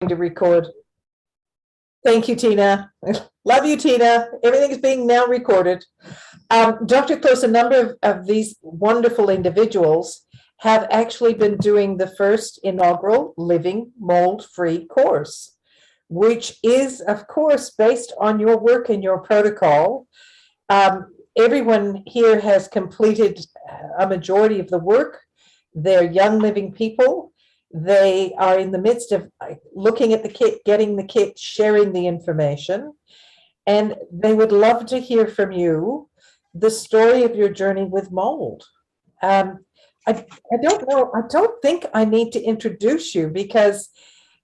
to record. Thank you, Tina. Love you, Tina. Everything's being now recorded. Dr. Close, a number of these wonderful individuals have actually been doing the first inaugural Living Mold-Free course, which is, of course, based on your work and your protocol. Everyone here has completed a majority of the work. They're young living people. They are in the midst of looking at the kit, getting the kit, sharing the information, and they would love to hear from you the story of your journey with mold. I don't know, I don't think I need to introduce you because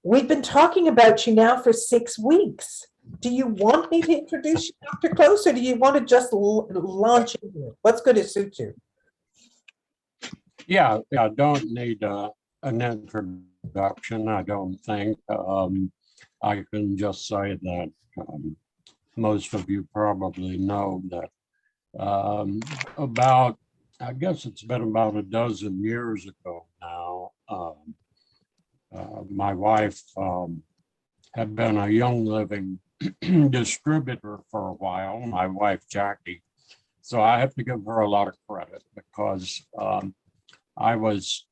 we've been talking about you now for 6 weeks. Do you want me to introduce you, Dr. Close, or do you want to just launch into it? What's going to suit you? Yeah, don't need an introduction, I don't think. I can just say that most of you probably know that I guess it's been about a dozen years ago now, my wife had been a Young Living distributor for a while, my wife Jackie. So I have to give her a lot of credit because I was,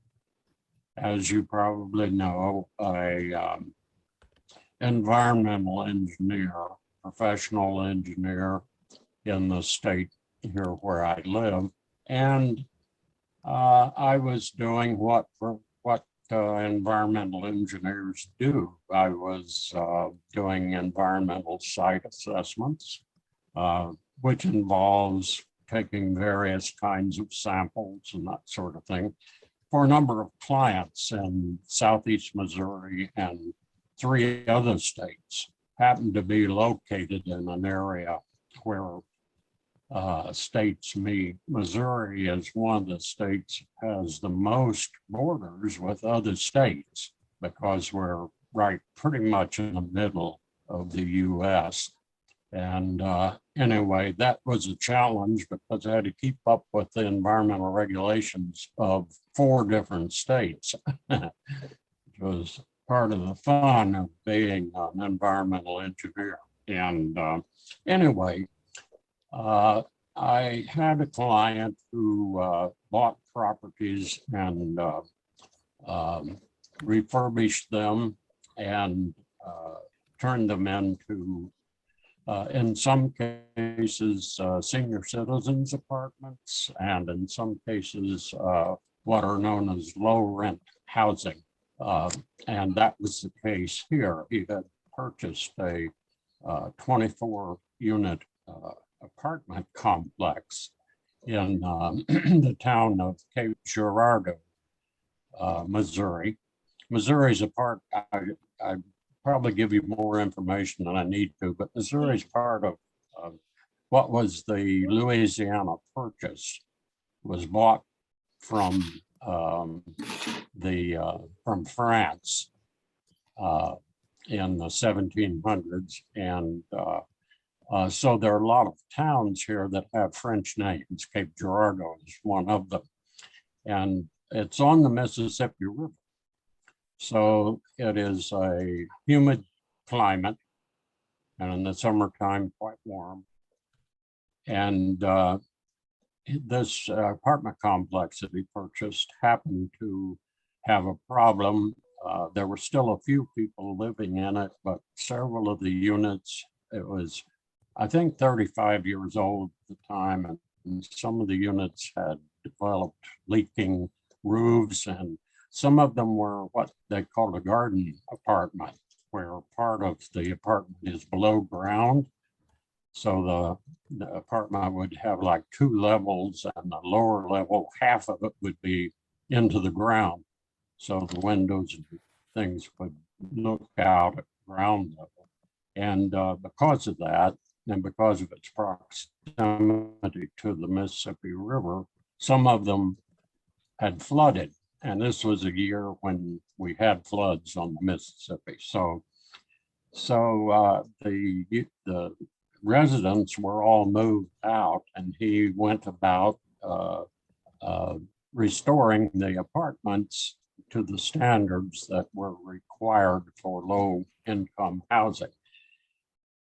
as you probably know, a environmental engineer, professional engineer in the state here where I live. And I was doing what environmental engineers do. I was doing environmental site assessments, which involves taking various kinds of samples and that sort of thing for a number of clients in Southeast Missouri and 3 other states. Happen to be located in an area where states meet. Missouri is one of the states that has the most borders with other states because we're right pretty much in the middle of the US. And anyway, that was a challenge because I had to keep up with the environmental regulations of 4 different states. It was part of the fun of being an environmental engineer. And anyway, I had a client who bought properties and refurbished them and turned them into, in some cases, senior citizens apartments, and in some cases, what are known as low rent housing. And that was the case here. He had purchased a 24-unit apartment complex in the town of Cape Girardeau, Missouri. Missouri's a part, I probably give you more information than I need to, but Missouri's part of what was the Louisiana Purchase. Was bought from from France in the 1700s, and so there are a lot of towns here that have French names. Cape Girardeau is one of them, and it's on the Mississippi River. So it is a humid climate, and in the summertime quite warm. And this apartment complex that he purchased happened to have a problem. There were still a few people living in it, but several of the units, it was, I think, 35 years old at the time, and some of the units had developed leaking roofs, and some of them were what they called a garden apartment, where part of the apartment is below ground. So the apartment would have like 2 levels, and the lower level, half of it would be into the ground. So the windows and things would look out at ground level. And because of that, and because of its proximity to the Mississippi River, some of them had flooded. And this was a year when we had floods on the Mississippi. So the residents were all moved out, and he went about restoring the apartments to the standards that were required for low income housing.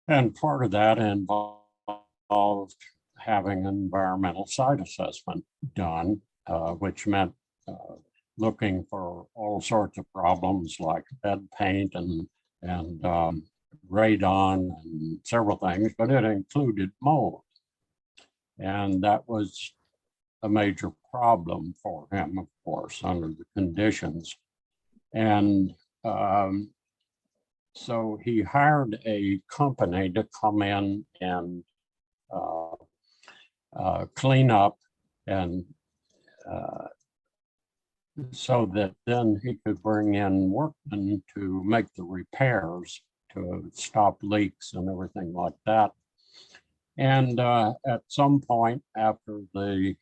And part of that involved having an environmental site assessment done, which meant looking for all sorts of problems like lead paint and radon and several things, but it included mold. And that was a major problem for him, of course, under the conditions. And so he hired a company to come in and clean up, and so that then he could bring in workmen to make the repairs to stop leaks and everything like that. And at some point after the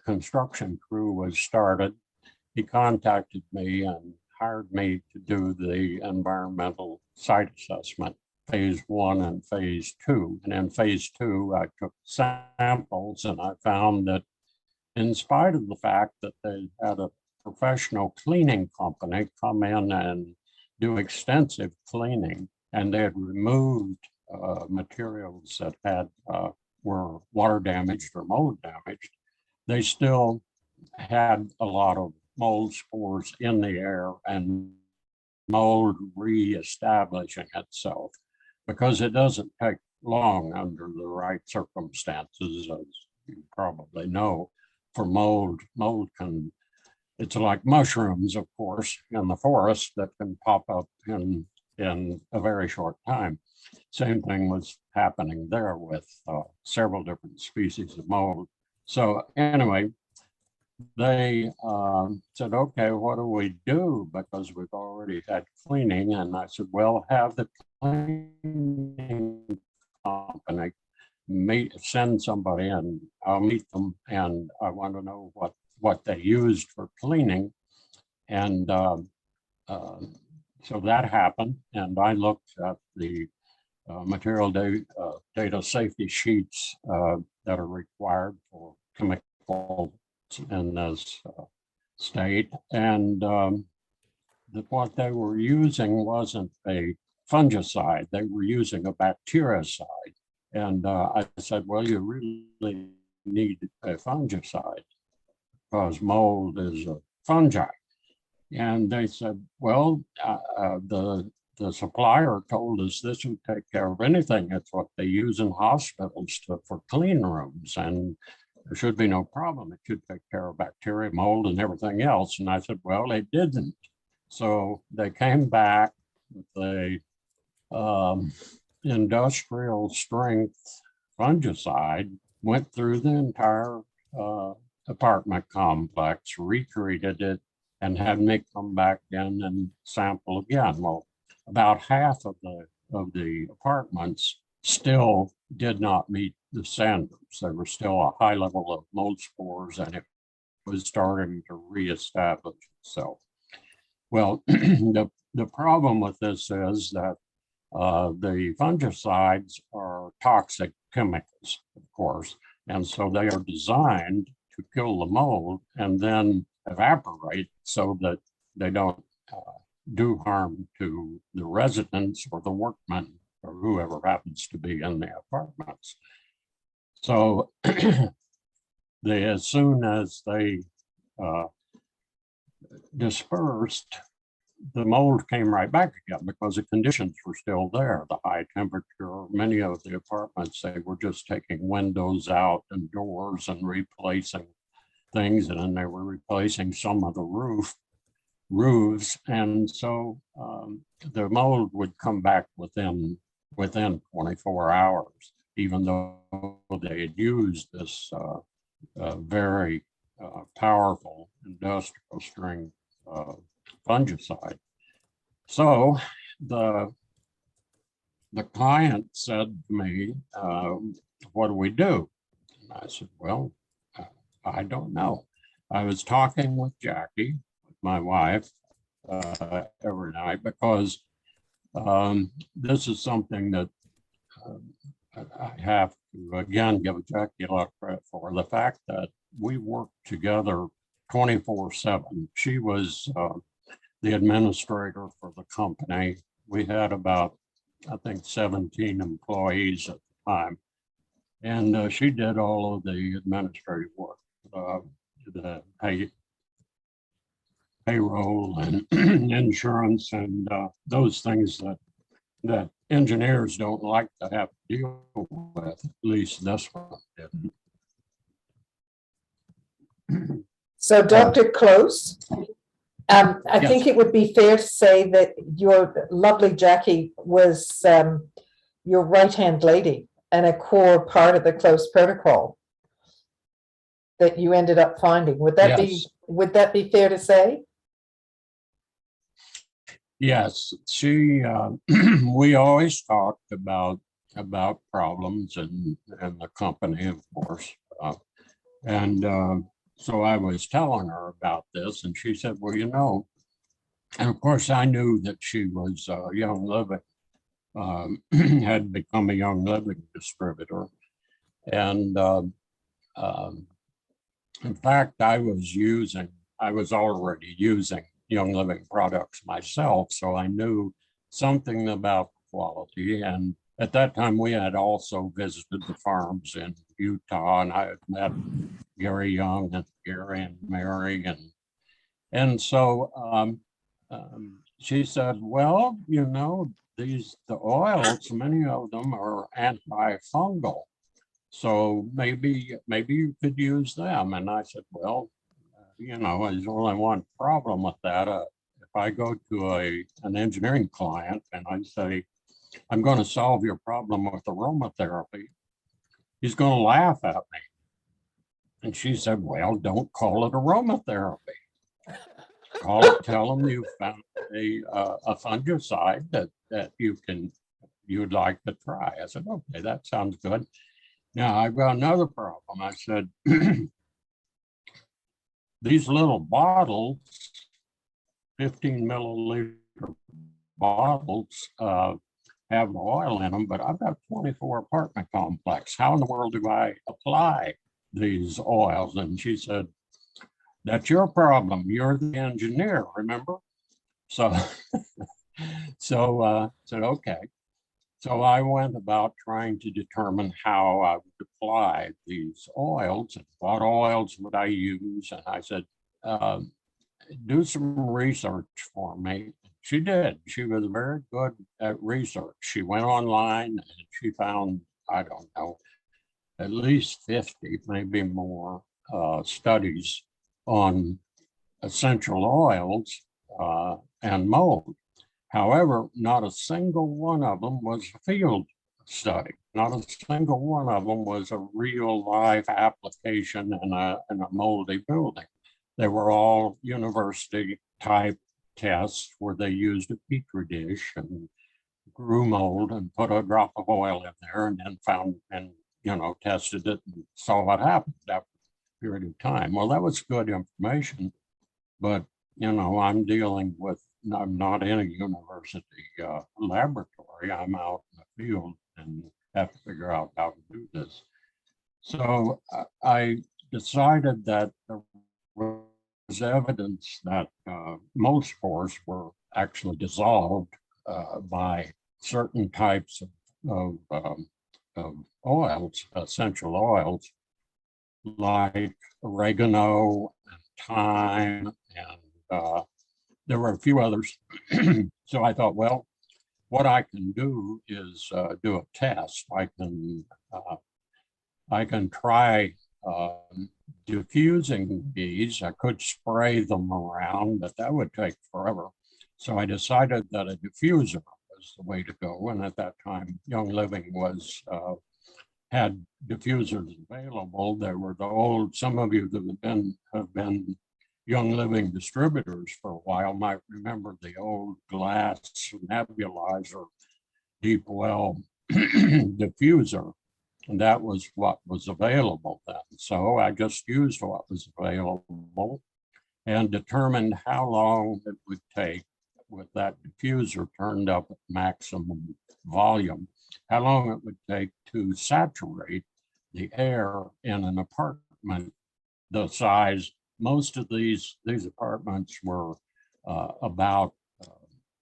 construction crew was started, he contacted me and hired me to do the environmental site assessment, phase 1 and phase 2. And in phase 2, I took samples, and I found that in spite of the fact that they had a professional cleaning company come in and do extensive cleaning, and they had removed materials that were water damaged or mold damaged, they still had a lot of mold spores in the air and mold reestablishing itself, because it doesn't take long under the right circumstances, as you probably know, for mold. It's like mushrooms, of course, in the forest that can pop up in a very short time. Same thing was happening there with several different species of mold. So anyway, they said, okay, what do we do? Because we've already had cleaning. And I said, well, have the cleaning company send somebody and I'll meet them. And I want to know what they used for cleaning. And so that happened. And I looked at the material data safety sheets that are required for chemical in this state. And what they were using wasn't a fungicide, they were using a bactericide. And I said, well, you really need a fungicide because mold is a fungi. And they said, well, the supplier told us this would take care of anything. It's what they use in hospitals for clean rooms. And there should be no problem. It should take care of bacteria, mold, and everything else. And I said, well, it didn't. So they came back with a industrial strength fungicide, went through the entire apartment complex, retreated it, and had me come back in and sample again. Well, about half of the apartments still did not meet the standards. There was still a high level of mold spores, and it was starting to reestablish itself. Well, the problem with this is that the fungicides are toxic chemicals, of course, and so they are designed to kill the mold and then evaporate so that they don't do harm to the residents or the workmen or whoever happens to be in the apartments. So as soon as they dispersed, the mold came right back again because the conditions were still there. The high temperature, many of the apartments, they were just taking windows out and doors and replacing things, and then they were replacing some of the roofs. And so the mold would come back within 24 hours, even though they had used this very powerful industrial strength fungicide. So the client said to me, what do we do? And I said, well, I don't know. I was talking with Jackie, my wife, every night, because this is something that I have to, again, give Jackie a lot of credit for. The fact that we worked together 24/7. She was the administrator for the company. We had about, I think, 17 employees at the time. And she did all of the administrative work, the payroll and insurance and those things that engineers don't like to have to deal with. At least this one didn't. So Dr. Close, I think Yes. it would be fair to say that your lovely Jackie was your right-hand lady and a core part of the Close protocol that you ended up finding. Would that Yes. be fair to say? Yes, she. We always talked about problems in the company, of course, and so I was telling her about this, and she said, "Well, you know," and of course I knew that she was Young Living, had become a Young Living distributor, and in fact, I was already using Young Living products myself, so I knew something about quality. And at that time, we had also visited the farms in Utah, and I had met Gary Young and Gary and Mary, and so she said, "Well, you know, the oils, many of them are antifungal. So maybe you could use them." And I said, "Well, you know, there's only one problem with that. If I go to an engineering client and I say, I'm going to solve your problem with aromatherapy, he's going to laugh at me." And she said, "Well, don't call it aromatherapy. Tell them you found a fungicide that you'd like to try." I said, "Okay, that sounds good. Now I've got another problem." I said, "These little bottles, 15 milliliter bottles, have oil in them, but I've got 24 apartment complex. How in the world do I apply these oils?" And she said, "That's your problem. You're the engineer, remember?" So, said, "Okay." So I went about trying to determine how I would apply these oils and what oils would I use. And I said, "Do some research for me." She did. She was very good at research. She went online and she found, I don't know, at least 50, maybe more, studies on essential oils and mold. However, not a single one of them was a field study. Not a single one of them was a real life application in a moldy building. They were all university type tests where they used a petri dish and grew mold and put a drop of oil in there and then found and, you know, tested it and saw what happened after a period of time. Well, that was good information, but, you know, I'm not in a university laboratory. I'm out in the field and have to figure out how to do this. So I decided that there was evidence that most spores were actually dissolved by certain types of oils, essential oils, like oregano and thyme, and there were a few others. So I thought, well, what I can do is do a test. I can try diffusing these. I could spray them around, but that would take forever. So I decided that a diffuser was the way to go. And at that time, Young Living had diffusers available. They were the old, some of you that have been Young Living distributors for a while might remember the old glass nebulizer deep well diffuser. And that was what was available then. So I just used what was available and determined how long it would take with that diffuser turned up at maximum volume, how long it would take to saturate the air in an apartment the size most of these apartments were about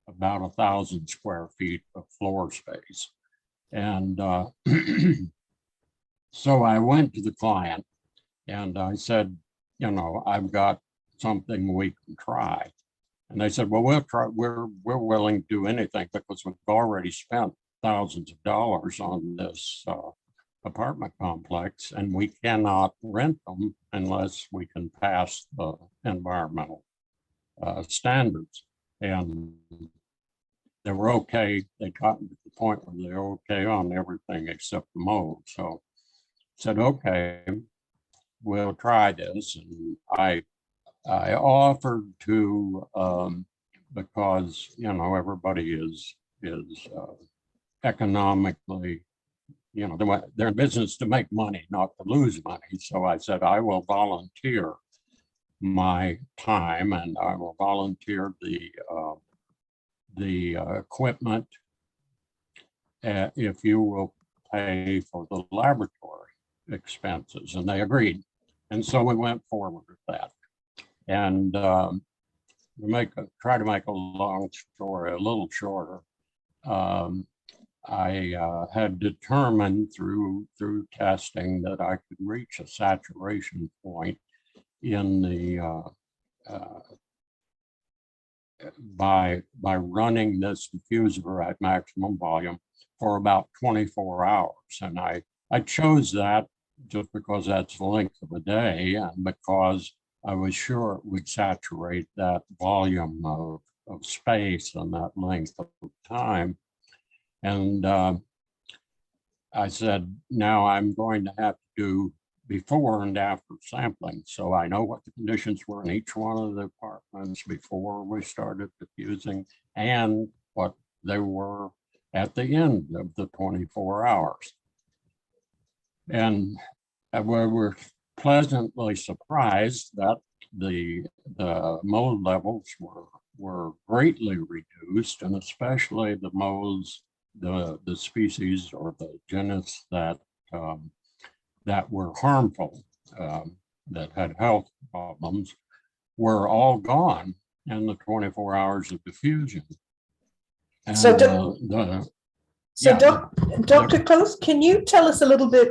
1,000 square feet of floor space. And so I went to the client and I said, you know, I've got something we can try. And they said, well, we'll try, we're willing to do anything because we've already spent thousands of dollars on this apartment complex, and we cannot rent them unless we can pass the environmental standards. And they were okay. They got to the point where they were okay on everything except the mold. So said, okay, we'll try this. And I offered to, because, you know, everybody is economically, you know, they're in business to make money, not to lose money. So I said, I will volunteer my time and I will volunteer the equipment if you will pay for the laboratory expenses. And they agreed. And so we went forward with that. And try to make a long story a little shorter. I had determined through testing that I could reach a saturation point in the by running this diffuser at maximum volume for about 24 hours. And I chose that just because that's the length of a day and because I was sure it would saturate that volume of space and that length of time. And I said, now I'm going to have to do before and after sampling. So I know what the conditions were in each one of the apartments before we started diffusing and what they were at the end of the 24 hours. And we were pleasantly surprised that the mold levels were greatly reduced, and especially the molds, the species or the genus that were harmful, that had health problems, were all gone in the 24 hours of diffusion. And So, yeah, Dr. Close, can you tell us a little bit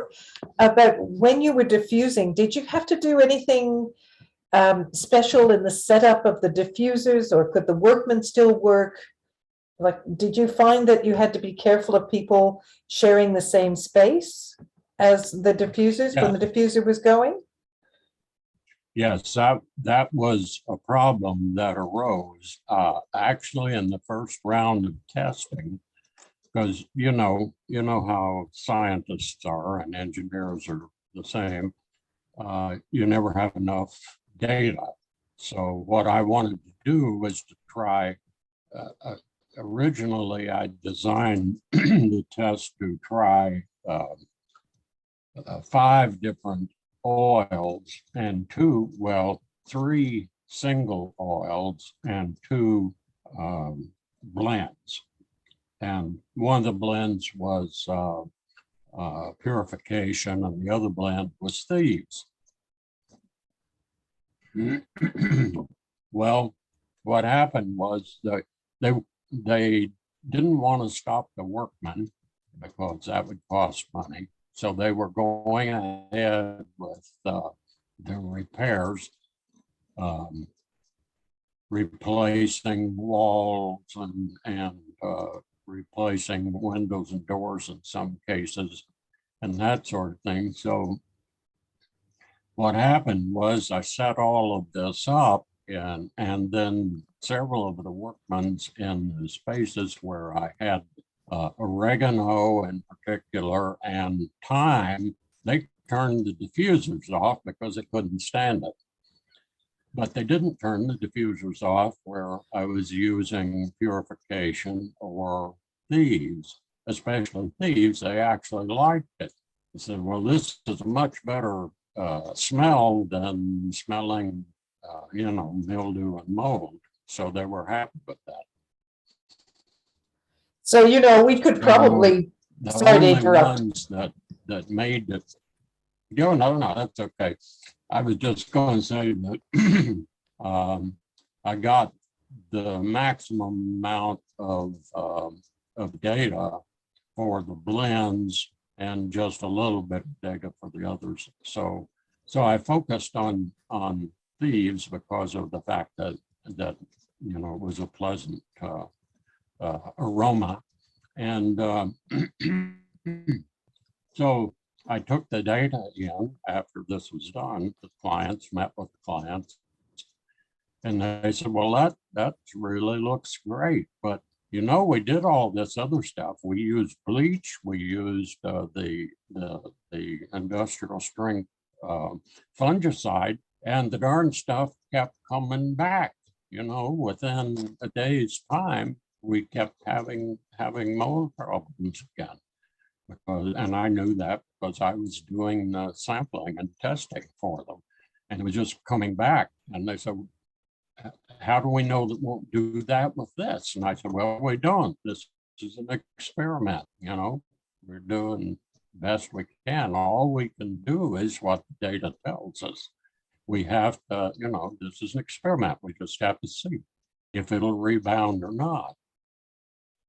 about when you were diffusing? Did you have to do anything special in the setup of the diffusers, or could the workmen still work? Like, did you find that you had to be careful of people sharing the same space as the diffusers when the diffuser was going? Yes, that was a problem that arose actually in the first round of testing, because you know how scientists are and engineers are the same. You never have enough data. So what I wanted to do was to try. Originally, I designed the test to try 5 different oils and 3 single oils and 2 blends. And one of the blends was purification and the other blend was thieves. Well, what happened was that they didn't want to stop the workmen because that would cost money. So they were going ahead with their repairs, replacing walls and replacing windows and doors in some cases and that sort of thing. So what happened was I set all of this up and then several of the workmen in the spaces where I had oregano in particular and thyme, they turned the diffusers off because they couldn't stand it. But they didn't turn the diffusers off where I was using purification or thieves, especially thieves. They actually liked it. They said, well, this is a much better smell than smelling, mildew and mold. So they were happy with that. So, we could probably, the sorry to only interrupt. ones that made it, no, that's okay. I was just going to say that I got the maximum amount of data for the blends and just a little bit of data for the others. So I focused on thieves because of the fact that you know, it was a pleasant aroma. And so I took the data in after this was done. The clients met with the clients, and they said, "Well, that really looks great, but you know, we did all this other stuff. We used bleach. We used the industrial strength fungicide, and the darn stuff kept coming back. You know, within a day's time, we kept having mold problems again." And I knew that because I was doing the sampling and testing for them, and it was just coming back. And they said, "How do we know that we'll do that with this?" And I said, "Well, we don't. This is an experiment. You know, we're doing the best we can. All we can do is what the data tells us. We have to, you know, this is an experiment. We just have to see if it'll rebound or not."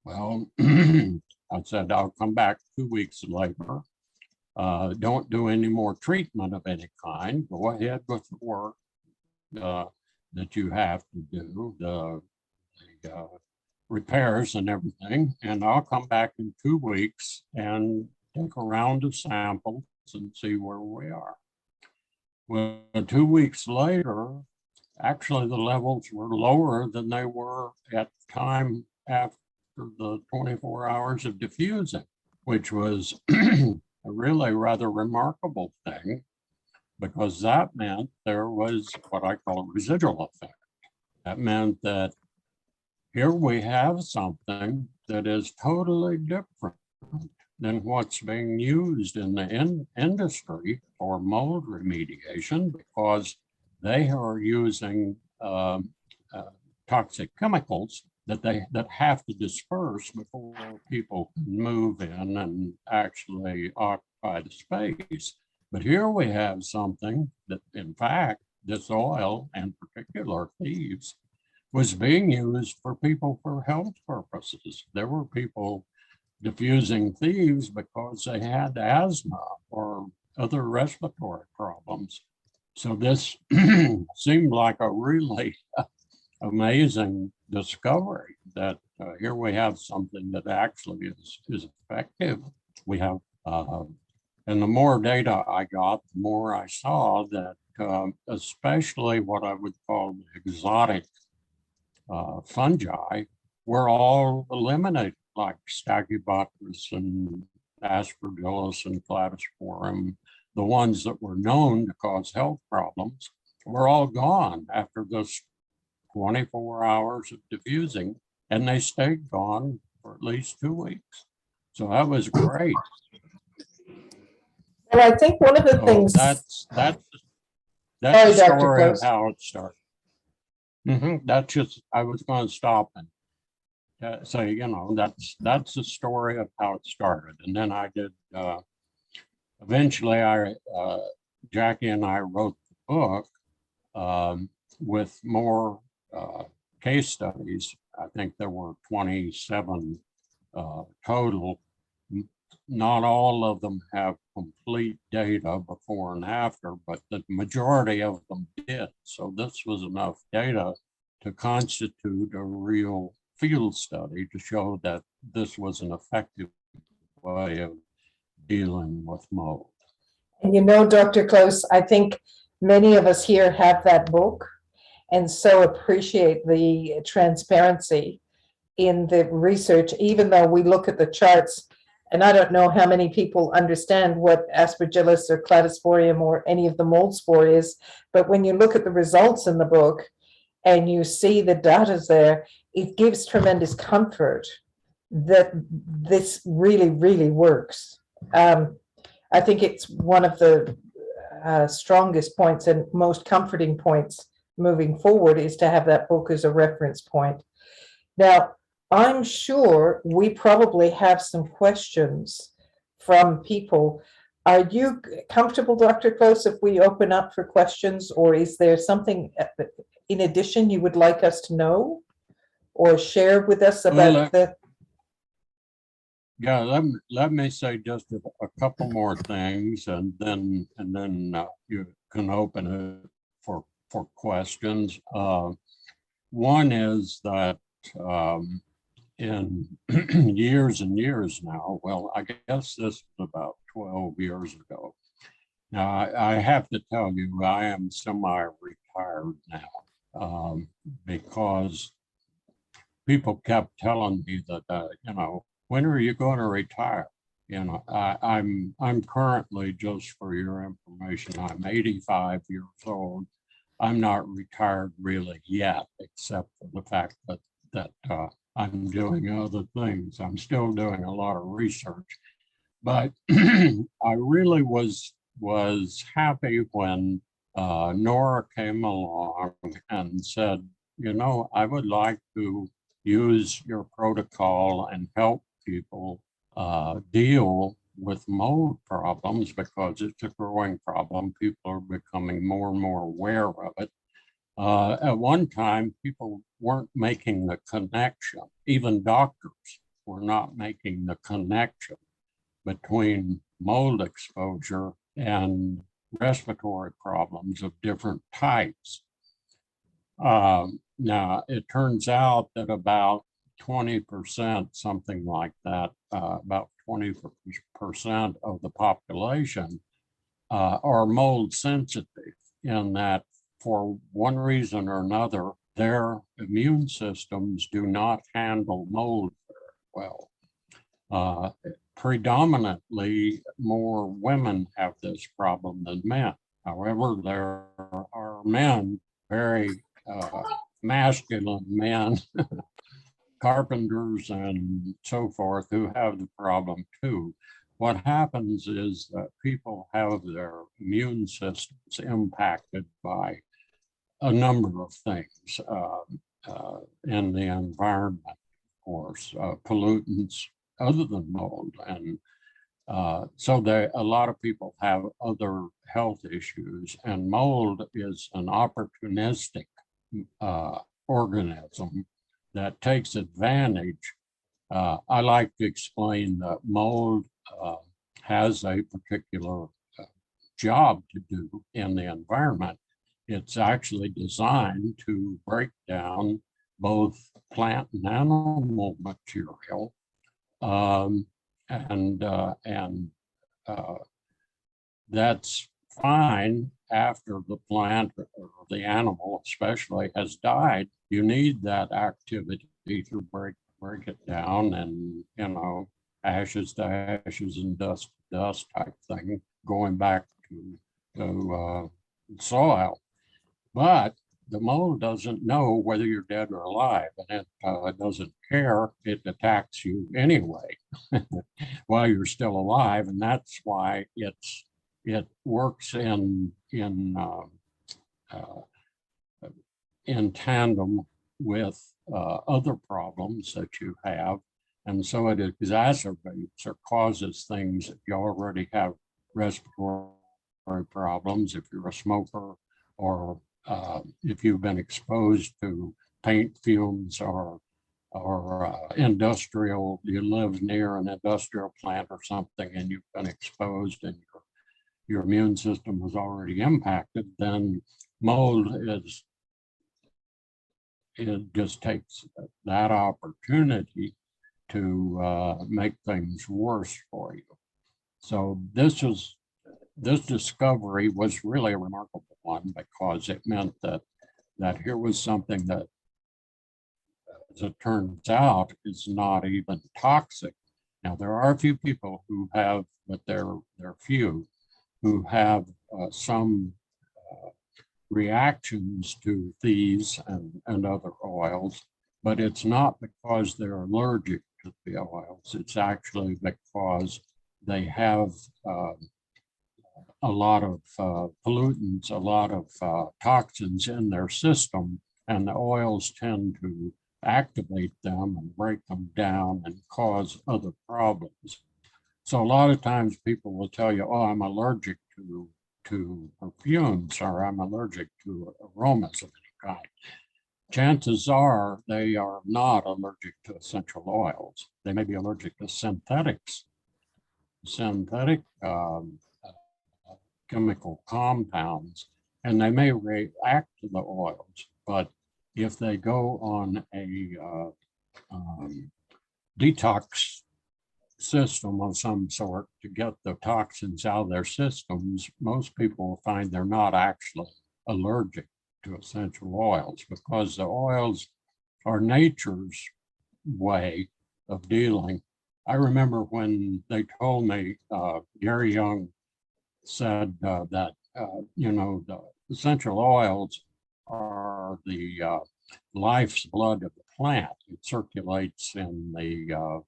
Well, I said, "I'll come back 2 weeks later. Don't do any more treatment of any kind. Go ahead with the work that you have to do, the repairs and everything. And I'll come back in 2 weeks and take a round of samples and see where we are." Well, 2 weeks later, actually the levels were lower than they were at the time after the 24 hours of diffusing, which was a really rather remarkable thing, because that meant there was what I call a residual effect. That meant that here we have something that is totally different than what's being used in the industry for mold remediation, because they are using toxic chemicals that have to disperse before people can move in and actually occupy the space. But here we have something that, in fact, this oil, and particular thieves, was being used for people for health purposes. There were people diffusing thieves because they had asthma or other respiratory problems. So this seemed like a really amazing discovery that here we have something that actually is effective. We have, and the more data I got, the more I saw that especially what I would call exotic fungi were all eliminated, like Stachybotrys and Aspergillus and Cladosporium. The ones that were known to cause health problems were all gone after this 24 hours of diffusing, and they stayed gone for at least 2 weeks. So that was great. And I think one of the things that's Sorry, the Dr. story of Close. how it started. That's just, I was going to stop and say, you know, that's the story of how it started. And then I did, eventually Jackie and I wrote the book with more case studies. I think there were 27 total. Not all of them have complete data before and after, but the majority of them did. So this was enough data to constitute a real field study to show that this was an effective way of dealing with mold. And you know, Dr. Close, I think many of us here have that book and so appreciate the transparency in the research, even though we look at the charts, and I don't know how many people understand what Aspergillus or Cladosporium or any of the mold spore is, but when you look at the results in the book and you see the data there, it gives tremendous comfort that this really, really works. I think it's one of the strongest points and most comforting points moving forward is to have that book as a reference point. Now, I'm sure we probably have some questions from people. Are you comfortable, Dr. Close, if we open up for questions, or is there something in addition you would like us to know or share with us about the? Yeah, let me say just a couple more things, and then you can open it for questions. One is that in years and years now, well, I guess this was about 12 years ago. Now, I have to tell you, I am semi-retired now, because people kept telling me that, you know, when are you going to retire? You know, I'm currently, just for your information, I'm 85 years old. I'm not retired really yet, except for the fact that I'm doing other things. I'm still doing a lot of research, but I really was happy when Nora came along and said, you know, I would like to use your protocol and help people deal with mold problems, because it's a growing problem. People are becoming more and more aware of it. At one time, people weren't making the connection. Even doctors were not making the connection between mold exposure and respiratory problems of different types. Now, it turns out that about 20%, something like that, about 20% of the population are mold sensitive, in that for one reason or another, their immune systems do not handle mold very well. Predominantly, more women have this problem than men. However, there are men, very masculine men, carpenters and so forth, who have the problem too. What happens is that people have their immune systems impacted by a number of things in the environment, of course, pollutants other than mold. And so a lot of people have other health issues, and mold is an opportunistic organism that takes advantage. I like to explain that mold has a particular job to do in the environment. It's actually designed to break down both plant and animal material, and that's fine after the plant or the animal especially has died. You need that activity to break it down, and, you know, ashes to ashes and dust to dust type thing, going back to soil. But the mold doesn't know whether you're dead or alive, and it doesn't care. It attacks you anyway while you're still alive, and that's why it works in tandem with other problems that you have, and so it exacerbates or causes things if you already have respiratory problems, if you're a smoker, or if you've been exposed to paint fumes or industrial, you live near an industrial plant or something and you've been exposed and your immune system was already impacted, then mold it just takes that opportunity to make things worse for you. So this discovery was really a remarkable one, because it meant that here was something that, as it turns out, is not even toxic. Now, there are a few people who have, but they're few, who have some reactions to these and other oils, but it's not because they're allergic to the oils. It's actually because they have a lot of pollutants, a lot of toxins in their system, and the oils tend to activate them and break them down and cause other problems. So a lot of times people will tell you, oh, I'm allergic to perfumes, or I'm allergic to aromas of any kind. Chances are they are not allergic to essential oils. They may be allergic to synthetic chemical compounds, and they may react to the oils. But if they go on a detox system of some sort to get the toxins out of their systems, most people will find they're not actually allergic to essential oils, because the oils are nature's way of dealing. I remember when they told me, Gary Young said that, the essential oils are the life's blood of the plant. It circulates in the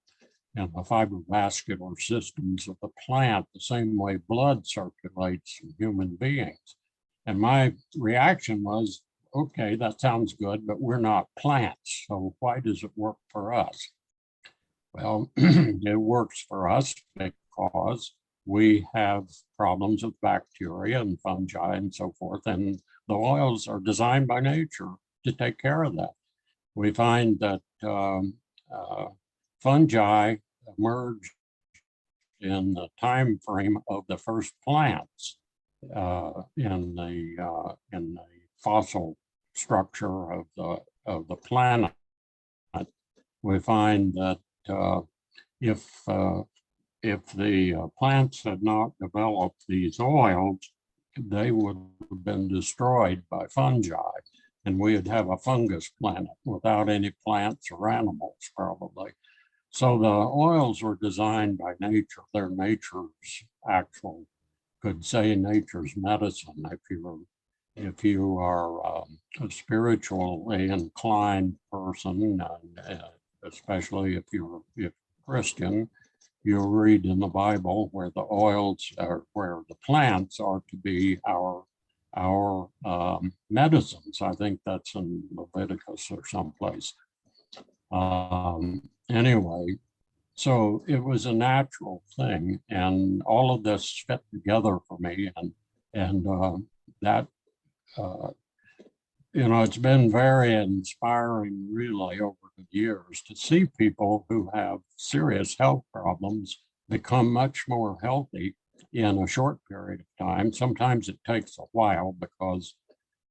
fibrovascular systems of the plant the same way blood circulates in human beings. And my reaction was, okay, that sounds good, but we're not plants, so why does it work for us? Well, it works for us because we have problems with bacteria and fungi and so forth, and the oils are designed by nature to take care of that. We find that fungi emerged in the time frame of the first plants in the fossil structure of the planet. We find that if the plants had not developed these oils, they would have been destroyed by fungi, and we would have a fungus planet without any plants or animals, probably. So the oils were designed by nature. They're nature's actual, could say nature's medicine. If you are a spiritually inclined person, especially if you're Christian, you'll read in the Bible where the oils are, where the plants are to be our medicines. I think that's in Leviticus or someplace. Anyway, so it was a natural thing, and all of this fit together for me, and that it's been very inspiring, really, over the years to see people who have serious health problems become much more healthy in a short period of time. Sometimes it takes a while, because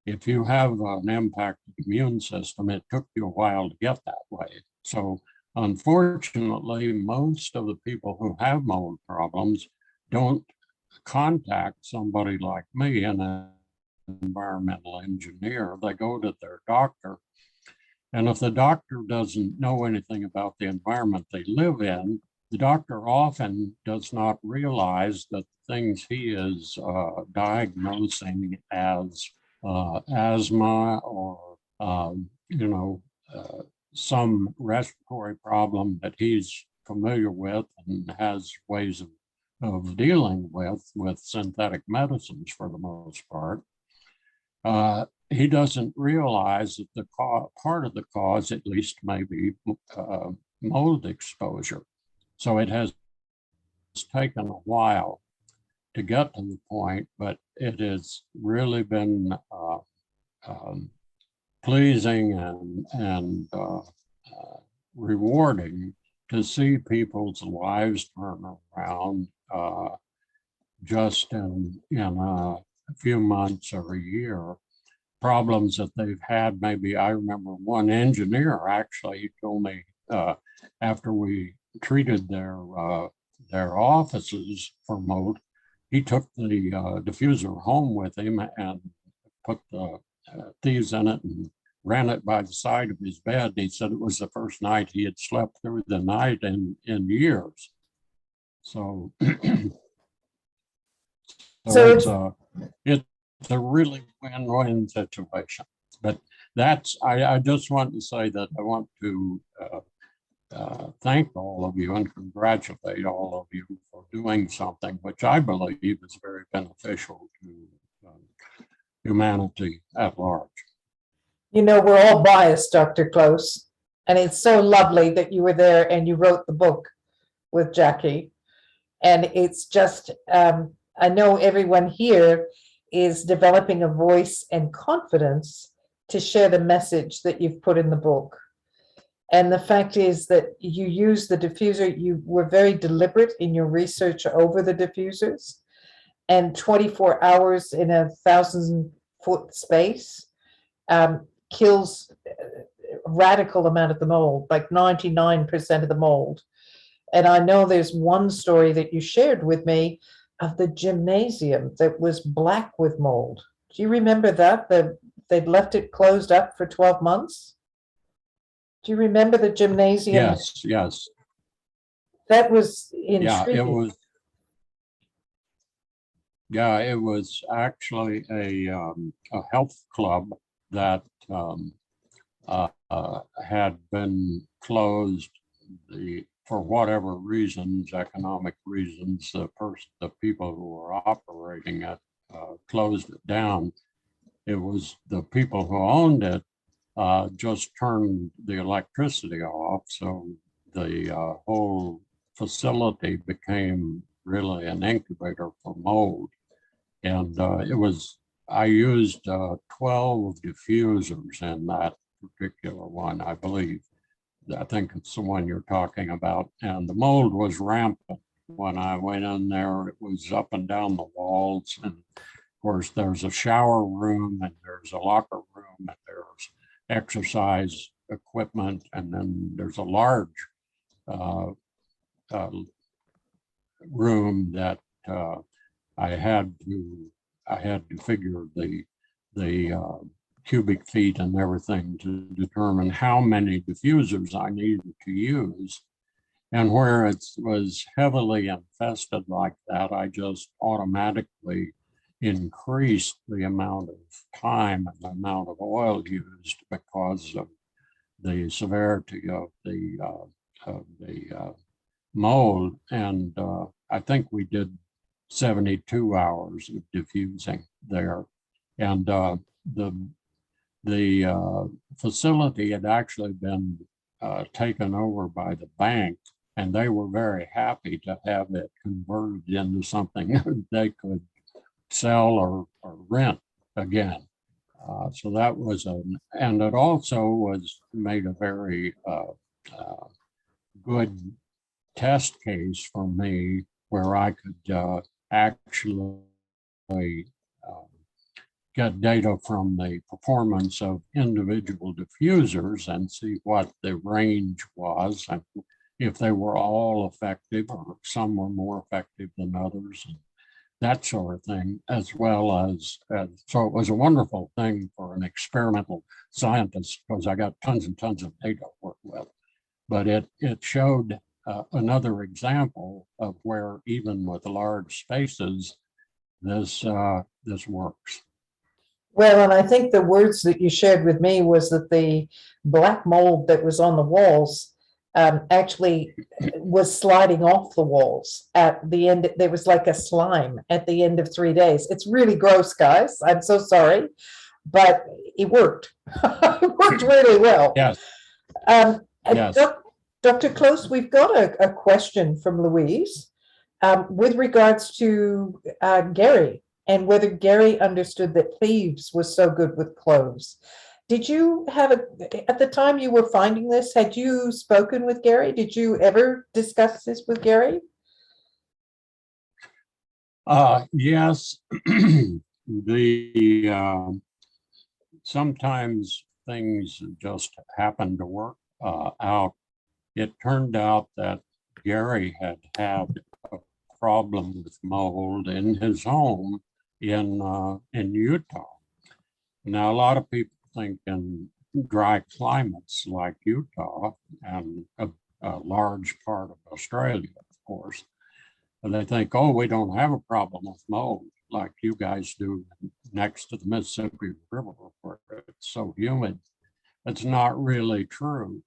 if you have an impacted immune system, it took you a while to get that way. So unfortunately, most of the people who have mold problems don't contact somebody like me, an environmental engineer. They go to their doctor. And if the doctor doesn't know anything about the environment they live in, the doctor often does not realize that the things he is diagnosing as asthma or, some respiratory problem that he's familiar with and has ways of dealing with synthetic medicines for the most part. He doesn't realize that the part of the cause, at least, may be mold exposure. So it has taken a while to get to the point, but it has really been pleasing and rewarding to see people's lives turn around just in a few months or a year. Problems that they've had, maybe, I remember one engineer actually, he told me after we treated their offices for mold, he took the diffuser home with him and put the thieves in it and ran it by the side of his bed. He said it was the first night he had slept through the night in years. So, it's a really win-win situation. But I just want to say that I want to thank all of you and congratulate all of you for doing something which I believe is very beneficial to humanity at large. We're all biased, Dr. Close, and it's so lovely that you were there and you wrote the book with Jackie. And it's just, I know everyone here is developing a voice and confidence to share the message that you've put in the book. And the fact is that you use the diffuser, you were very deliberate in your research over the diffusers, and 24 hours in a 1,000-foot space kills a radical amount of the mold, like 99% of the mold. And I know there's one story that you shared with me of the gymnasium that was black with mold. Do you remember that? They'd left it closed up for 12 months? Do you remember the gymnasium? Yes, yes. That was Yeah, intriguing. it was actually a health club that had been closed for whatever reasons, economic reasons. The people who were operating it closed it down. It was the people who owned it just turned the electricity off, so the whole facility became really an incubator for mold. And I used 12 diffusers in that particular one, I believe. I think it's the one you're talking about. And the mold was rampant. When I went in there, it was up and down the walls. And of course, there's a shower room, and there's a locker room, and there's exercise equipment, and then there's a large room that I had to figure the cubic feet and everything to determine how many diffusers I needed to use. And where it was heavily infested like that, I just automatically increased the amount of time and the amount of oil used because of the severity of the mold. And I think we did 72 hours of diffusing there. And the facility had actually been taken over by the bank, and they were very happy to have it converted into something they could sell or rent again. So that was and it also was made a very good test case for me, where I could actually get data from the performance of individual diffusers and see what the range was, and if they were all effective or some were more effective than others, and that sort of thing, as well as so it was a wonderful thing for an experimental scientist, because I got tons and tons of data to work with. But it showed another example of where even with large spaces, this works. Well, and I think the words that you shared with me was that the black mold that was on the walls actually was sliding off the walls at the end. There was like a slime at the end of 3 days. It's really gross, guys. I'm so sorry, but it worked. It worked really well. Yes. Yes. Dr. Close, we've got a question from Louise with regards to Gary, and whether Gary understood that thieves was so good with cloves. Did you have at the time you were finding this, had you spoken with Gary? Did you ever discuss this with Gary? Yes. Sometimes things just happen to work out. It turned out that Gary had a problem with mold in his home in Utah. Now, a lot of people think in dry climates like Utah and a large part of Australia, of course, and they think, oh, we don't have a problem with mold like you guys do next to the Mississippi River, where it's so humid. It's not really true.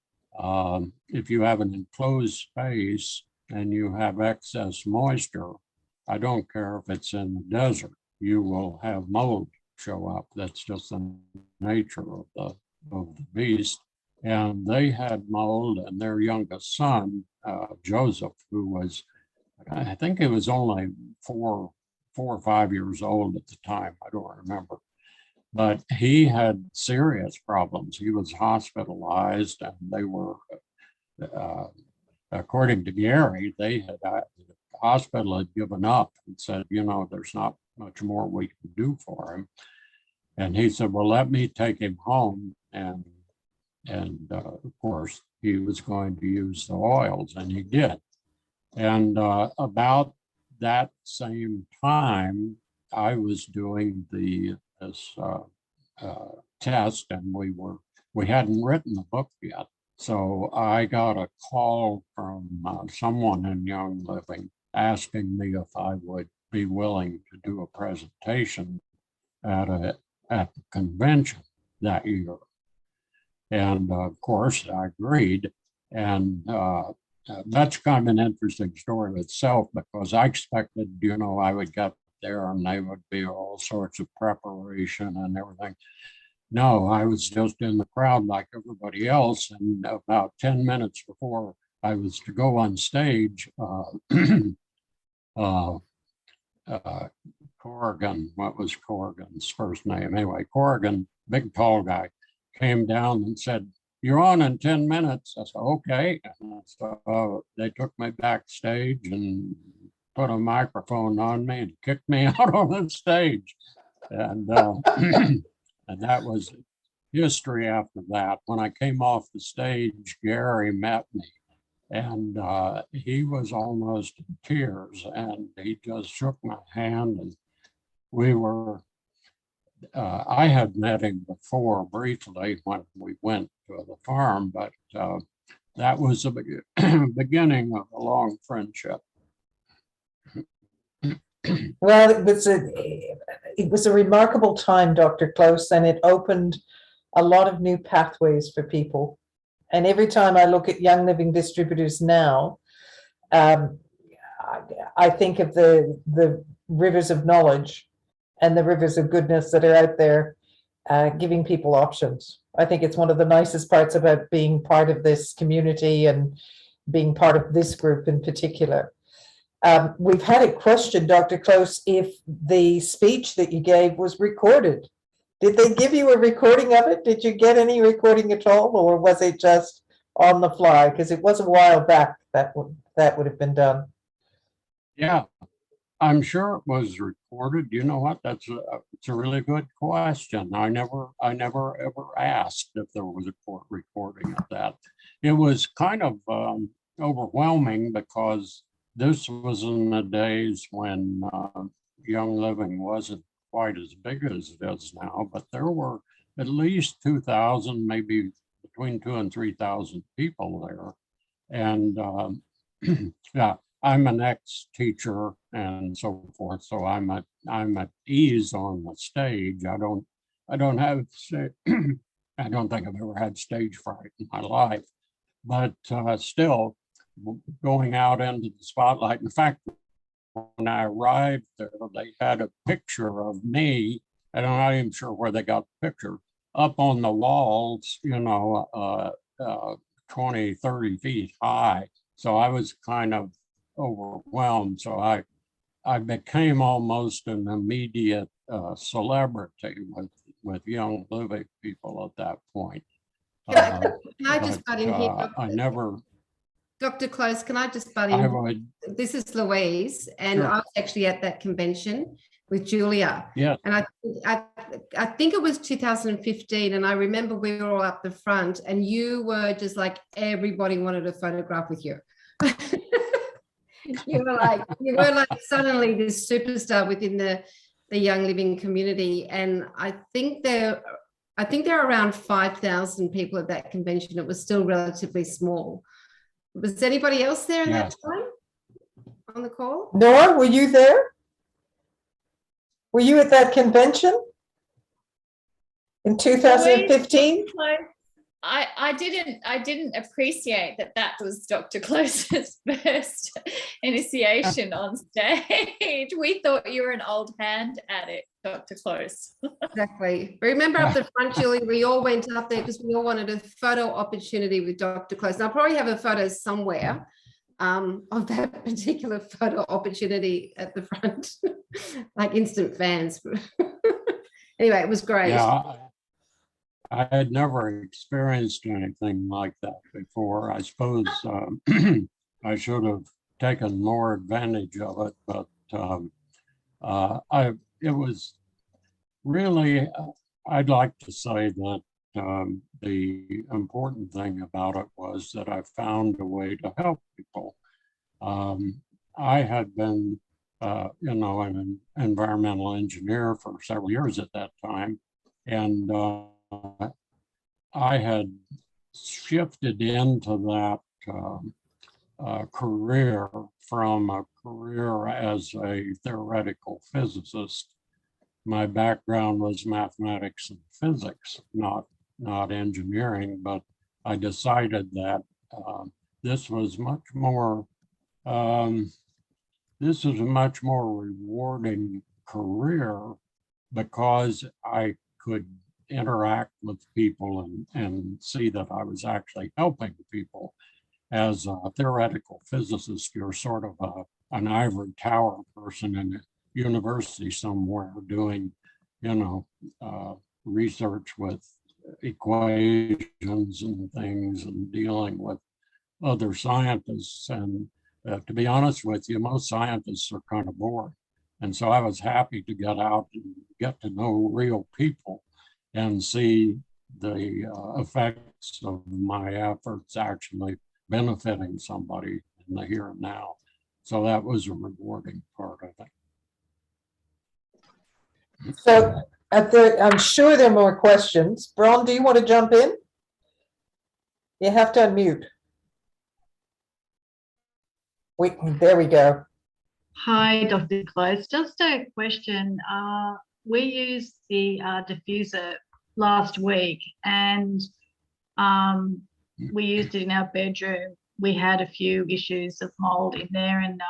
If you have an enclosed space and you have excess moisture, I don't care if it's in the desert, you will have mold show up. That's just the nature of the beast. And they had mold, and their youngest son, Joseph, who was I think he was only 4 or 5 years old at the time. I don't remember. But he had serious problems. He was hospitalized, and they were, according to Gary, the hospital had given up and said, there's not much more we can do for him. And he said, well, let me take him home. And of course, he was going to use the oils, and he did. And about that same time, I was doing this test, and we hadn't written the book yet. So I got a call from someone in Young Living asking me if I would be willing to do a presentation at the convention that year. And of course, I agreed. And that's kind of an interesting story itself, because I expected, I would get there and there would be all sorts of preparation and everything. No, I was just in the crowd like everybody else. And about 10 minutes before I was to go on stage, Corrigan, what was Corrigan's first name? Anyway, Corrigan, big tall guy, came down and said, "You're on in 10 minutes. I said, okay. And so they took me backstage and put a microphone on me and kicked me out on the stage. And, and that was history after that. When I came off the stage, Gary met me, and he was almost in tears, and he just shook my hand, and we were, I had met him before briefly when we went to the farm, but that was the beginning of a long friendship. Well, it was a remarkable time, Dr. Close, and it opened a lot of new pathways for people. And every time I look at Young Living distributors now, I think of the rivers of knowledge and the rivers of goodness that are out there, giving people options. I think it's one of the nicest parts about being part of this community and being part of this group in particular. We've had a question, Dr. Close, if the speech that you gave was recorded. Did they give you a recording of it? Did you get any recording at all, or was it just on the fly? Because it was a while back that would have been done. Yeah, I'm sure it was recorded. You know what? It's a really good question. I never ever asked if there was a court recording of that. It was kind of overwhelming, because this was in the days when Young Living wasn't quite as big as it is now, but there were at least 2,000, maybe between 2,000 and 3,000 people there. And yeah, I'm an ex-teacher and so forth, so I'm at ease on the stage. I don't have I don't think I've ever had stage fright in my life, but still going out into the spotlight. In fact, when I arrived there, they had a picture of me, and I'm not even sure where they got the picture, up on the walls, 20, 30 feet high. So I was kind of overwhelmed. So I became almost an immediate celebrity with Young Living people at that point. Can I just butt in here? I never. Dr. Close, can I just butt in? This is Louise, and sure. I was actually at that convention with Julia. Yeah. And I think it was 2015, and I remember we were all up the front, and you were just like, everybody wanted a photograph with you. you were like suddenly this superstar within the Young Living community. And I think there are around 5,000 people at that convention. It was still relatively small. Was anybody else there in that time on the call? Nora, were you there? Were you at that convention in 2015? I didn't appreciate that was Dr. Close's first initiation on stage. We thought you were an old hand at it, Dr. Close. Exactly. Remember up the front, Julie, we all went up there because we all wanted a photo opportunity with Dr. Close. And I'll probably have a photo somewhere. of that particular photo opportunity at the front, like instant fans. Anyway, it was great. Yeah, I had never experienced anything like that before. I suppose I should have taken more advantage of it, but it was really, I'd like to say that the important thing about it was that I found a way to help people. I had been, an environmental engineer for several years at that time, and I had shifted into that career from a career as a theoretical physicist. My background was mathematics and physics, not engineering, but I decided that this was much more this is a much more rewarding career because I could interact with people and see that I was actually helping people. As a theoretical physicist, you're sort of an ivory tower person in a university somewhere doing, research with equations and things and dealing with other scientists. And to be honest with you, most scientists are kind of bored. And so I was happy to get out and get to know real people and see the effects of my efforts actually benefiting somebody in the here and now. So that was a rewarding part of it. So I'm sure there are more questions. Bron, do you want to jump in? You have to unmute. There we go. Hi, Dr. Close. Just a question. We used the diffuser last week, and we used it in our bedroom. We had a few issues of mold in there, and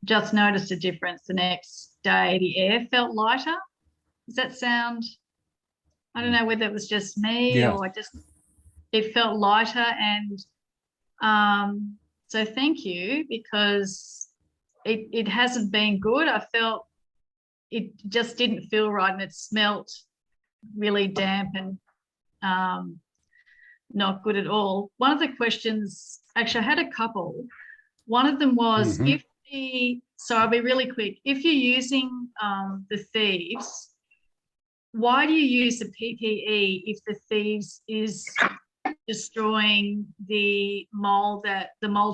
just noticed a difference the next day. The air felt lighter. Does that sound? I don't know whether it was just me or it felt lighter, and so thank you, because it hasn't been good. I felt it just didn't feel right, and it smelt really damp and not good at all. One of the questions, actually I had a couple. One of them was so I'll be really quick. If you're using the thieves, why do you use the PPE if the thieves is destroying the mold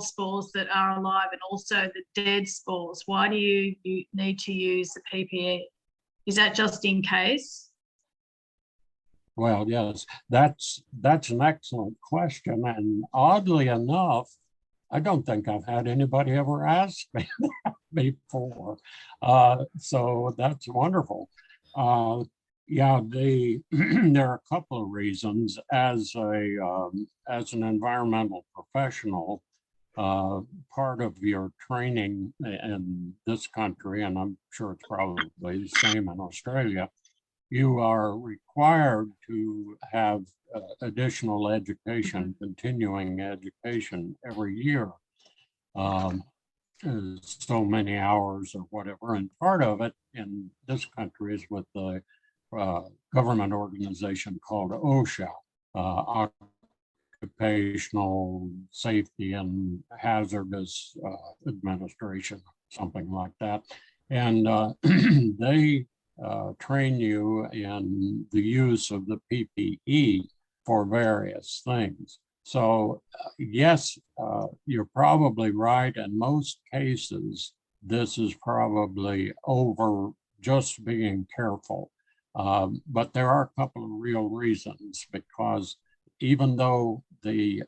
spores that are alive and also the dead spores? Why do you need to use the PPE? Is that just in case? Well, yes, that's an excellent question. And oddly enough, I don't think I've had anybody ever ask me that before. So that's wonderful. Yeah, there are a couple of reasons. As an environmental professional, part of your training in this country, and I'm sure it's probably the same in Australia, you are required to have additional education, continuing education every year, so many hours or whatever. And part of it in this country is with the government organization called OSHA, Occupational Safety and Hazardous Administration, something like that. And they train you in the use of the PPE for various things. So yes, you're probably right. In most cases, this is probably over just being careful. But there are a couple of real reasons, because even though the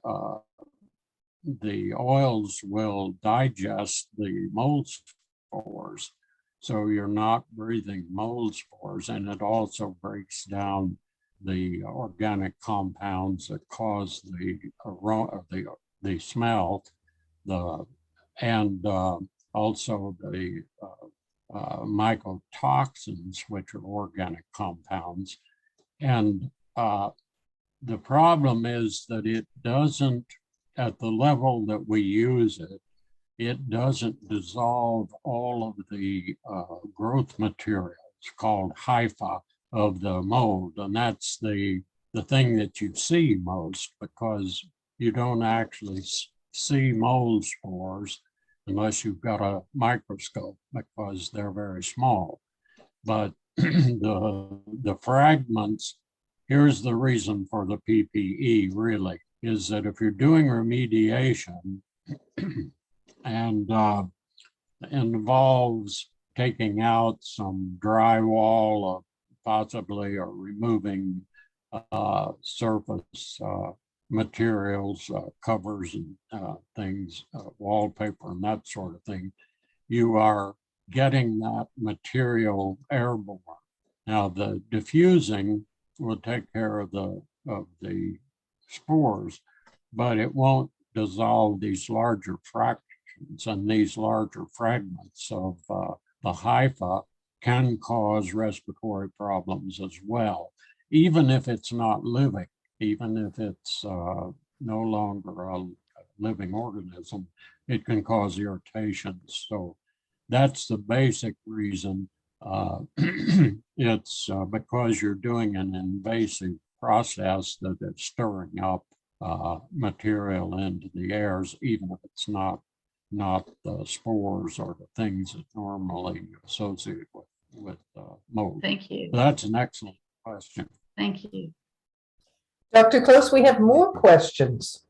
oils will digest the mold spores, so you're not breathing mold spores, and it also breaks down the organic compounds that cause the aroma, the smell, and also the mycotoxins, which are organic compounds. And the problem is that it doesn't at the level that we use it, it doesn't dissolve all of the growth materials called hypha of the mold. And that's the thing that you see most, because you don't actually see mold spores unless you've got a microscope, because they're very small. But the fragments, here's the reason for the PPE really, is that if you're doing remediation and involves taking out some drywall, possibly, or removing surface materials, covers and things, wallpaper and that sort of thing, you are getting that material airborne. Now the diffusing will take care of the spores, but it won't dissolve these larger fractions, and these larger fragments of the hypha can cause respiratory problems as well, even if it's not living, even if it's no longer a living organism, it can cause irritations. So that's the basic reason. It's because you're doing an invasive process that is stirring up material into the airs, even if it's not the spores or the things that normally associated with mold. Thank you. That's an excellent question. Thank you. Dr. Close, we have more questions.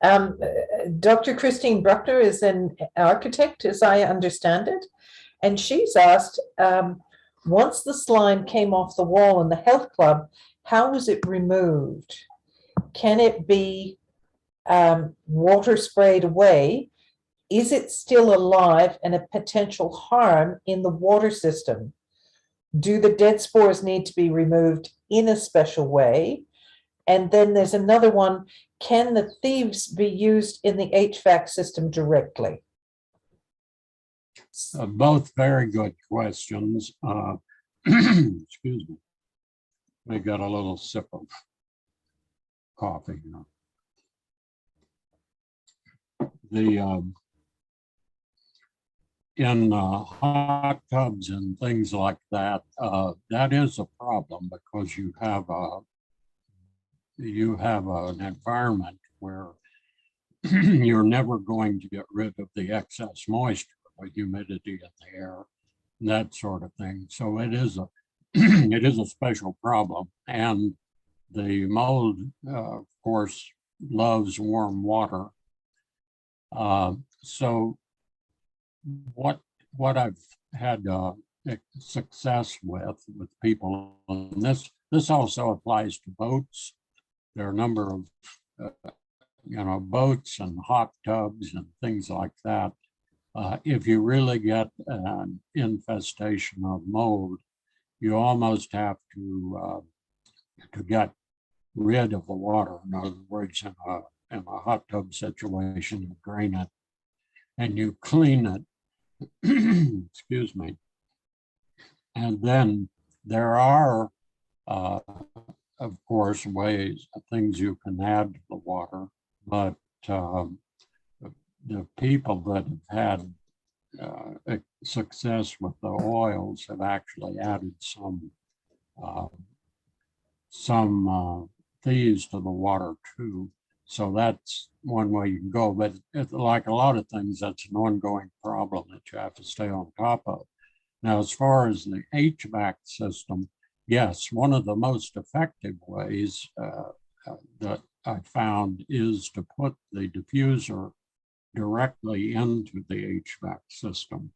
Dr. Christine Bruckner is an architect, as I understand it, and she's asked, once the slime came off the wall in the health club, how was it removed? Can it be water sprayed away? Is it still alive and a potential harm in the water system? Do the dead spores need to be removed in a special way? And then there's another one, can the thieves be used in the HVAC system directly? Both very good questions. Excuse me. We got a little sip of coffee here. In hot tubs and things like that, that is a problem, because you have an environment where you're never going to get rid of the excess moisture, or humidity in the air, and that sort of thing. So it is a it is a special problem, and the mold, of course, loves warm water. So what I've had success with people, and this also applies to boats. There are a number of boats and hot tubs and things like that. If you really get an infestation of mold, you almost have to get rid of the water. In other words, in a hot tub situation, you drain it and you clean it. Excuse me. And then there are, of course, things you can add to the water, but the people that have had success with the oils have actually added some thieves to the water too. So that's one way you can go, but like a lot of things, that's an ongoing problem that you have to stay on top of. Now, as far as the HVAC system, yes, one of the most effective ways that I found is to put the diffuser directly into the HVAC system.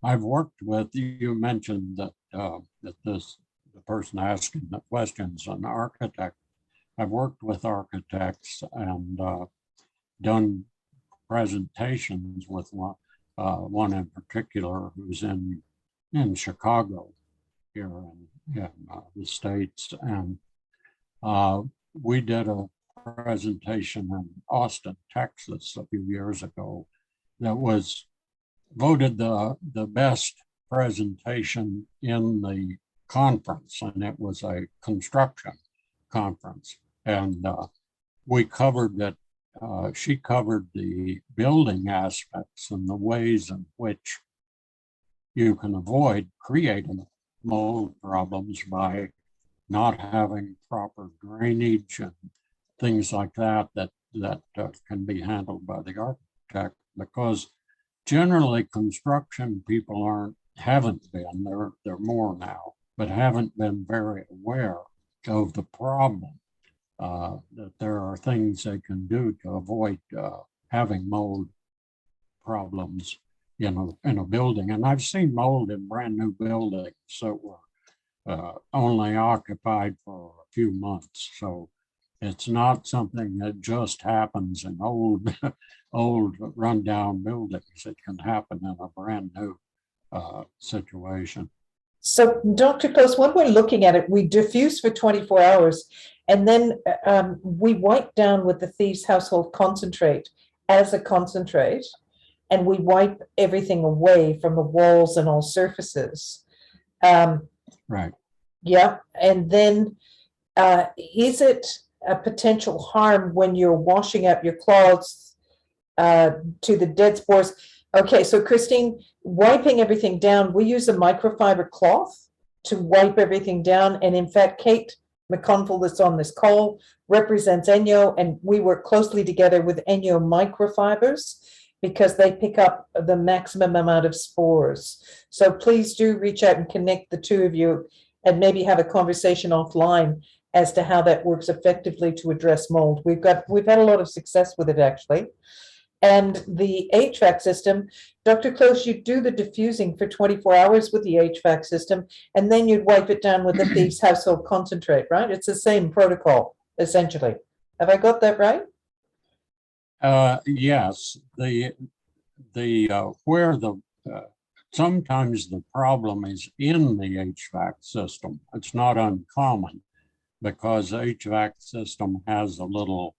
I've worked with, you mentioned that the person asking the questions, an architect. I've worked with architects and done presentations with one in particular who's in Chicago here in the States. And we did a presentation in Austin, Texas a few years ago that was voted the best presentation in the conference, and it was a construction conference, and we covered that. She covered the building aspects and the ways in which you can avoid creating mold problems by not having proper drainage and things like that can be handled by the architect, because generally construction people haven't been, they're more now, but haven't been very aware of the problem, that there are things they can do to avoid having mold problems in a building. And I've seen mold in brand new buildings that were only occupied for a few months. So it's not something that just happens in old rundown buildings. It can happen in a brand new situation. So, Dr. Close, when we're looking at it, we diffuse for 24 hours, and then we wipe down with the Thieves Household Concentrate as a concentrate, and we wipe everything away from the walls and all surfaces. Right. Yeah, and then is it a potential harm when you're washing up your clothes to the dead spores? Okay, so Christine, wiping everything down, we use a microfiber cloth to wipe everything down. And in fact, Kate McConville that's on this call represents Enyo, and we work closely together with Enyo microfibers because they pick up the maximum amount of spores. So please do reach out and connect the two of you and maybe have a conversation offline as to how that works effectively to address mold. We've had a lot of success with it, actually. And the HVAC system, Dr. Close, you do the diffusing for 24 hours with the HVAC system, and then you'd wipe it down with the Thieves Household Concentrate, right? It's the same protocol, essentially. Have I got that right? Yes. Sometimes the problem is in the HVAC system. It's not uncommon because the HVAC system has a little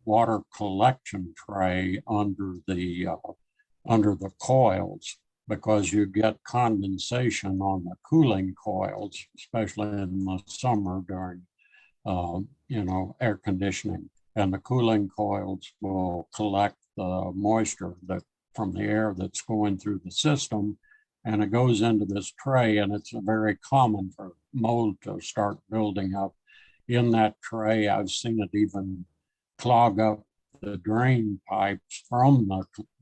water collection tray under the coils, because you get condensation on the cooling coils, especially in the summer during air conditioning, and the cooling coils will collect the moisture from the air that's going through the system, and it goes into this tray, and it's very common for mold to start building up in that tray. I've seen it even clog up the drain pipes from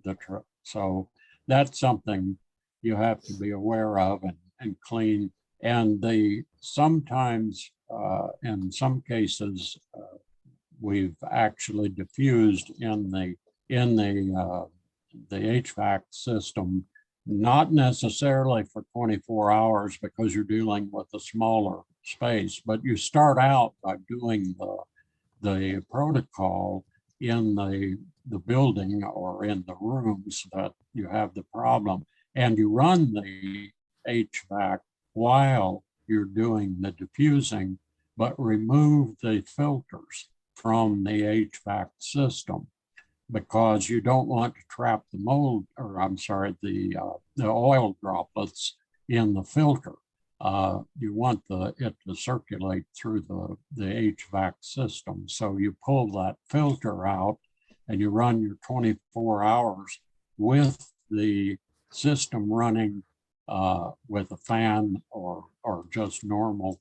the tray. So that's something you have to be aware of and clean. And sometimes, in some cases, we've actually diffused in the HVAC system, not necessarily for 24 hours because you're dealing with a smaller space, but you start out by doing the protocol in the building or in the rooms that you have the problem, and you run the HVAC while you're doing the diffusing, but remove the filters from the HVAC system, because you don't want to trap the mold, or I'm sorry, the oil droplets in the filter. You want it to circulate through the HVAC system. So you pull that filter out and you run your 24 hours with the system running with a fan or just normal.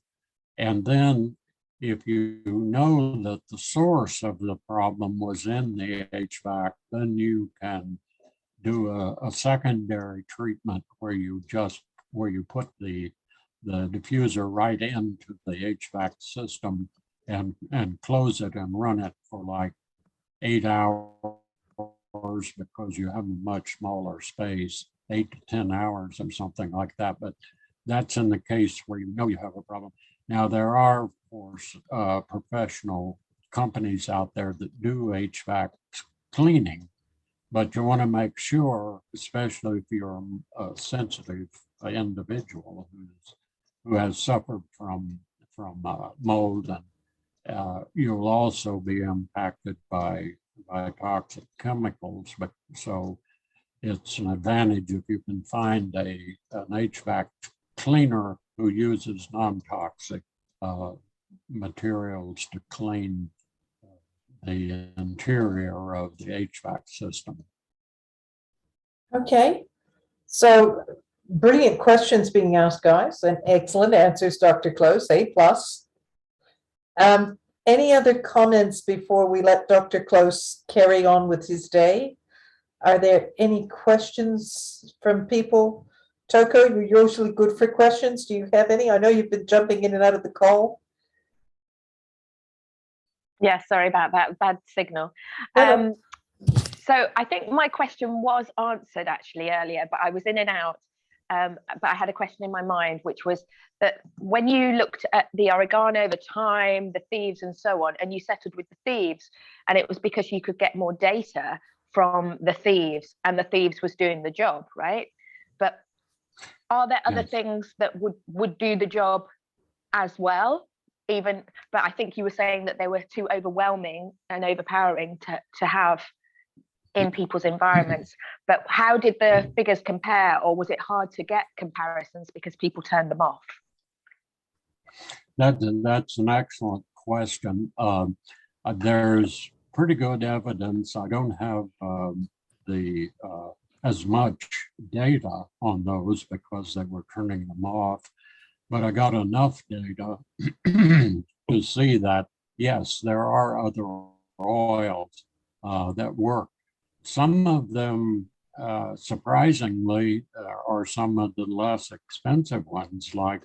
And then if you know that the source of the problem was in the HVAC, then you can do a secondary treatment where you put the diffuser right into the HVAC system and close it and run it for like 8 hours, because you have a much smaller space, 8 to 10 hours or something like that. But that's in the case where you know you have a problem. Now, there are, of course, professional companies out there that do HVAC cleaning, but you want to make sure, especially if you're a sensitive individual who has suffered from mold, and you'll also be impacted by toxic chemicals. But so it's an advantage if you can find an HVAC cleaner who uses non-toxic materials to clean the interior of the HVAC system. Okay, so brilliant questions being asked, guys, and excellent answers, Dr. Close, A+. Any other comments before we let Dr. Close carry on with his day? Are there any questions from people? Toko, you're usually good for questions. Do you have any? I know you've been jumping in and out of the call. Yeah, sorry about that, bad signal. No. So I think my question was answered actually earlier, but I was in and out. But I had a question in my mind, which was that when you looked at the oregano, the thyme, the thieves and so on, and you settled with the thieves, and it was because you could get more data from the thieves and the thieves was doing the job, right? But are there other things that would do the job as well? Even, but I think you were saying that they were too overwhelming and overpowering to have in people's environments. But how did the figures compare, or was it hard to get comparisons because people turned them off? That's an excellent question. There's pretty good evidence. I don't have as much data on those because they were turning them off, but I got enough data to see that, yes, there are other oils that work. Some of them, surprisingly, are some of the less expensive ones, like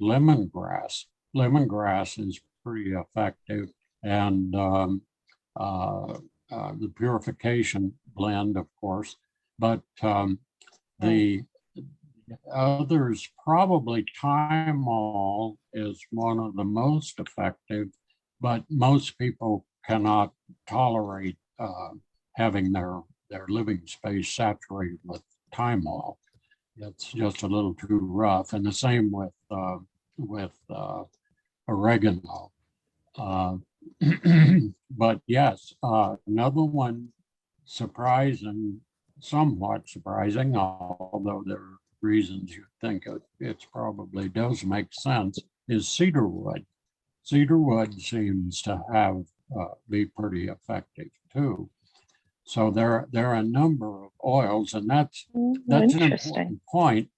lemongrass. Lemongrass is pretty effective, and the purification blend, of course, but the others, probably thymol is one of the most effective, but most people cannot tolerate having their living space saturated with thymol. It's just a little too rough, and the same with oregano. But yes, another one somewhat surprising, although there are reasons you think it probably does make sense, is cedarwood. Cedarwood seems to be pretty effective too. So there are a number of oils, and that's an important point.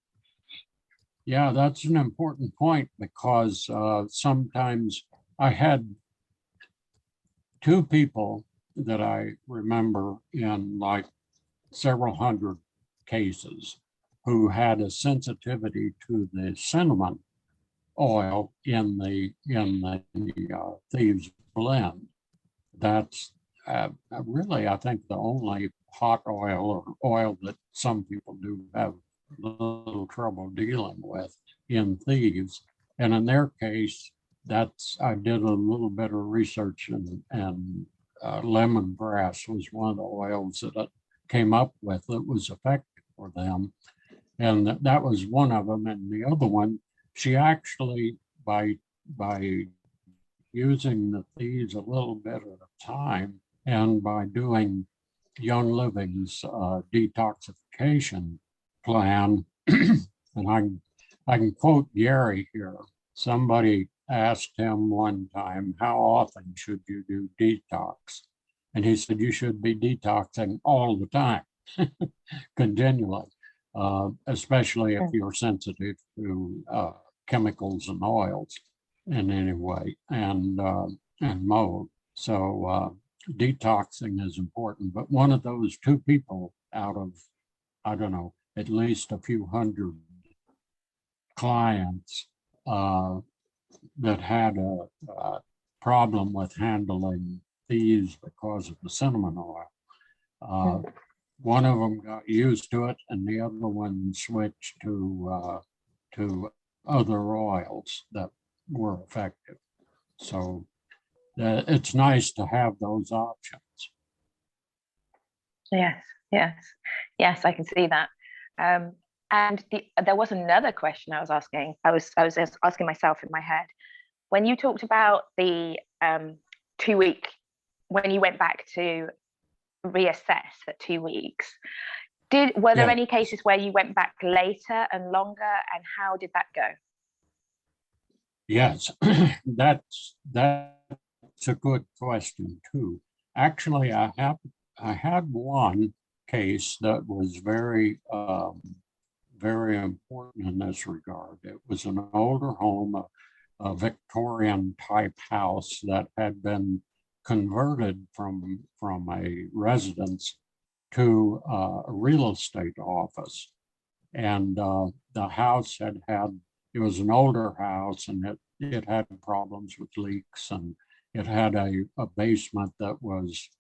Yeah, that's an important point, because sometimes I had two people that I remember in like several hundred cases who had a sensitivity to the cinnamon oil in the thieves blend. That's really, I think, the only hot oil or oil that some people do have a little trouble dealing with in thieves. And in their case, I did a little bit of research, and lemongrass was one of the oils that I came up with that was effective for them. And that was one of them. And the other one, she actually, by using the thieves a little bit at a time, and by doing Young Living's detoxification plan, and I can quote Gary here. Somebody asked him one time, how often should you do detox? And he said, you should be detoxing all the time, continually, especially if you're sensitive to chemicals and oils in any way, and mold. So detoxing is important. But one of those two people out of, I don't know, at least a few hundred clients that had a problem with handling thieves because of the cinnamon oil. One of them got used to it, and the other one switched to other oils that were effective. So it's nice to have those options. Yes, I can see that. And there was another question I was asking. I was asking myself in my head, when you talked about the 2 week, when you went back to reassess at 2 weeks, were there any cases where you went back later and longer, and how did that go? Yes, that's a good question too. Actually, I had one case that was very important in this regard. It was an older home, a Victorian type house that had been converted from a residence to a real estate office. And the house it was an older house, and it had problems with leaks, and it had a basement that was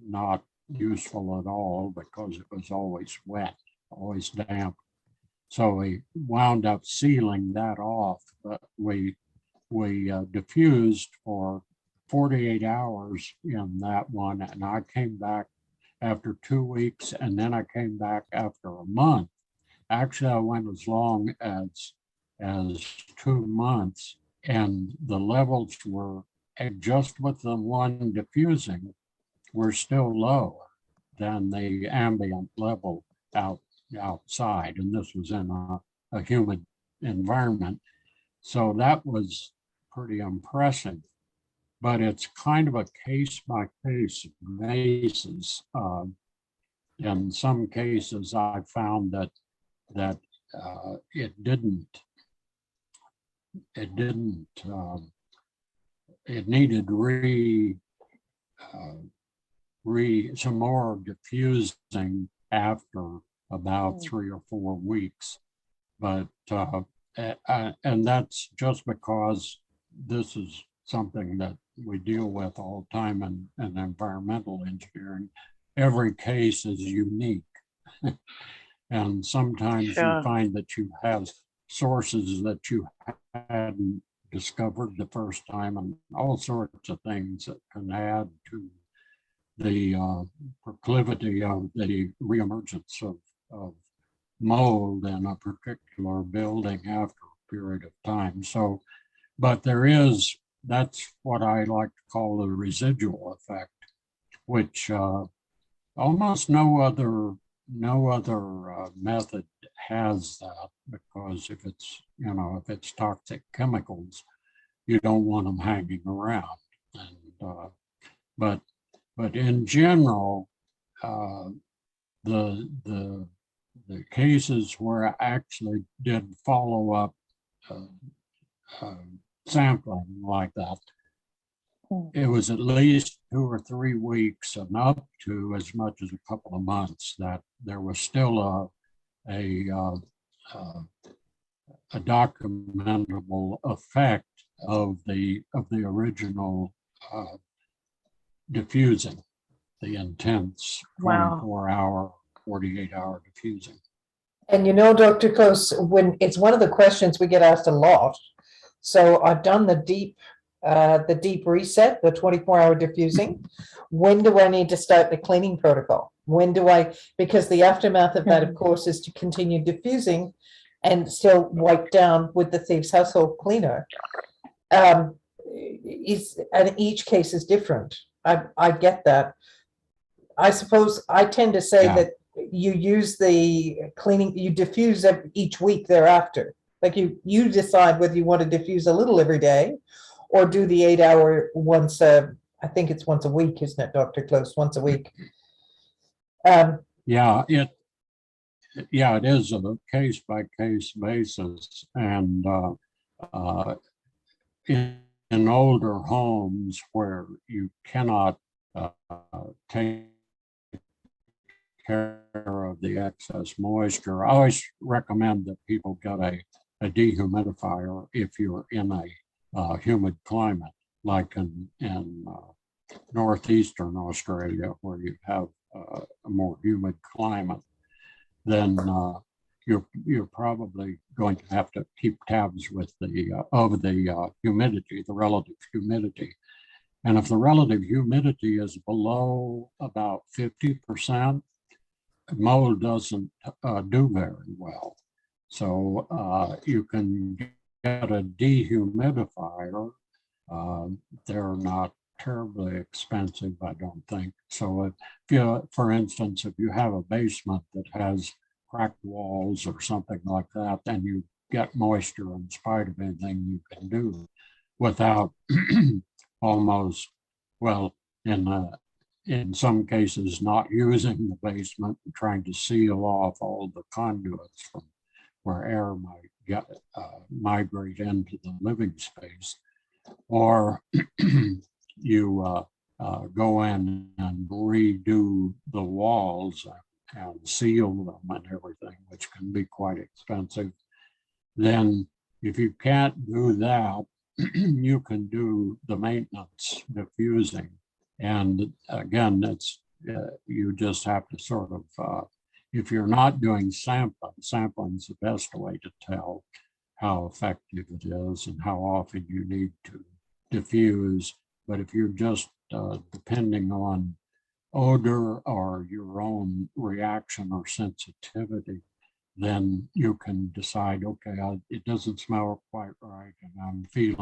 not useful at all because it was always wet, always damp. So we wound up sealing that off, but we diffused for 48 hours in that one, and I came back after 2 weeks, and then I came back after a month. Actually, I went as long as 2 months, and the levels were just with the one diffusing were still lower than the ambient level outside, and this was in a humid environment. So that was pretty impressive, but it's kind of a case by case basis. In some cases, I found that it needed some more diffusing after about 3 or 4 weeks, but and that's just because this is something that we deal with all the time in environmental engineering. Every case is unique. And sometimes you find that you have sources that you hadn't discovered the first time, and all sorts of things that can add to the proclivity of the reemergence of mold in a particular building after a period of time. So, but that's what I like to call the residual effect, which almost no other method has that, because if it's toxic chemicals, you don't want them hanging around. And but in general, the cases where I actually did follow up sampling like that, it was at least 2 or 3 weeks and up to as much as a couple of months that there was still a documentable effect of the original diffusing, the intense 24-hour, 48-hour diffusing. And Dr. Close, when it's one of the questions we get asked a lot. So I've done the deep reset, the 24-hour diffusing. When do I need to start the cleaning protocol? Because the aftermath of that, of course, is to continue diffusing and still wipe down with the Thieves Household Cleaner. And each case is different. I get that. I suppose I tend to say that you use the cleaning, you diffuse each week thereafter. Like you decide whether you want to diffuse a little every day or do the 8-hour once, I think it's once a week, isn't it, Dr. Close? Once a week. It is a case by case basis. And in older homes where you cannot take care of the excess moisture, I always recommend that people get a dehumidifier if you're in a humid climate, like in northeastern Australia, where you have a more humid climate. Then you're probably going to have to keep tabs with the humidity, the relative humidity. And if the relative humidity is below about 50%, mold doesn't do very well. So you can get a dehumidifier. They're not terribly expensive, I don't think. So if you, for instance, if you have a basement that has cracked walls or something like that, then you get moisture in spite of anything you can do, without almost, well, in some cases, not using the basement and trying to seal off all the conduits from where air might get migrate into the living space, or you go in and redo the walls and seal them and everything, which can be quite expensive. Then if you can't do that, you can do the maintenance diffusing. And again, it's you just have to sort of, if you're not doing sampling is the best way to tell how effective it is and how often you need to diffuse. But if you're just depending on odor or your own reaction or sensitivity, then you can decide, okay, it doesn't smell quite right, and I'm feeling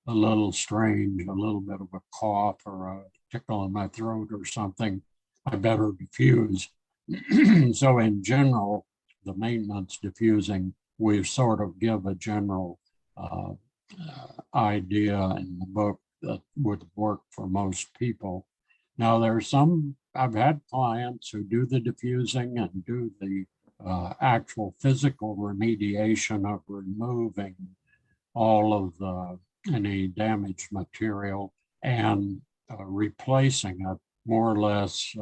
a little strange, a little bit of a cough or a tickle in my throat or something, I better diffuse. So in general, the maintenance diffusing, we sort of give a general idea in the book that would work for most people. Now there's some, I've had clients who do the diffusing and do the actual physical remediation of removing all of the any damaged material and replacing it, more or less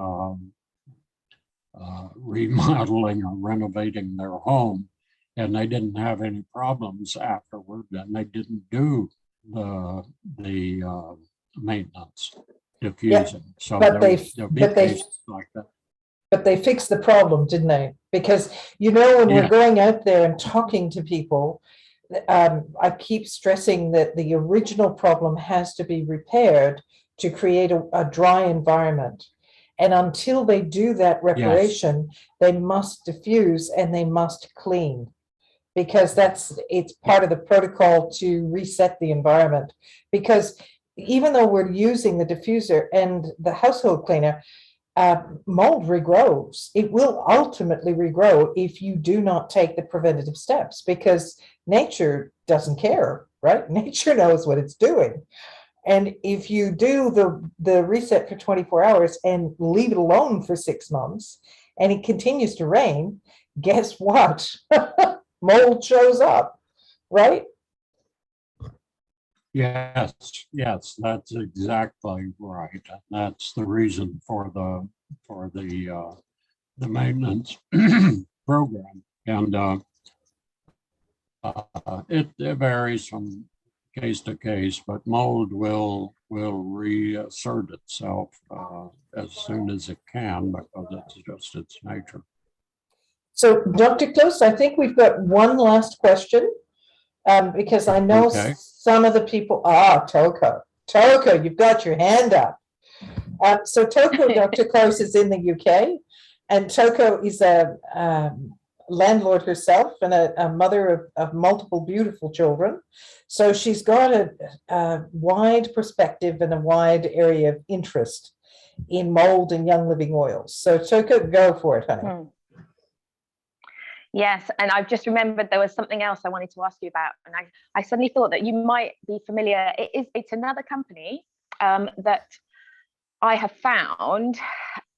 remodeling or renovating their home, and they didn't have any problems afterward, and they didn't do the maintenance diffusing. Yeah, so but they like that. But they fixed the problem, didn't they? Because, you know, when we're going out there and talking to people, I keep stressing that the original problem has to be repaired to create a dry environment. And until they do that reparation, they must diffuse and they must clean, because it's part of the protocol to reset the environment. Because even though we're using the diffuser and the household cleaner, mold regrows. It will ultimately regrow if you do not take the preventative steps, because nature doesn't care, right? Nature knows what it's doing. And if you do the reset for 24 hours and leave it alone for 6 months and it continues to rain, guess what? Mold shows up, right? Yes, that's exactly right. That's the reason for the maintenance program, and it varies from case to case, but mold will reassert itself as soon as it can, because it's just its nature. So, Dr. Close, I think we've got one last question. Because I know some of the people, Toko, you've got your hand up. So Toko, Dr. Close is in the UK, and Toko is a landlord herself and a mother of multiple beautiful children. So she's got a wide perspective and a wide area of interest in mold and young living oils. So Toko, go for it, honey. Yes, and I've just remembered there was something else I wanted to ask you about, and I suddenly thought that you might be familiar. It's another company that I have found.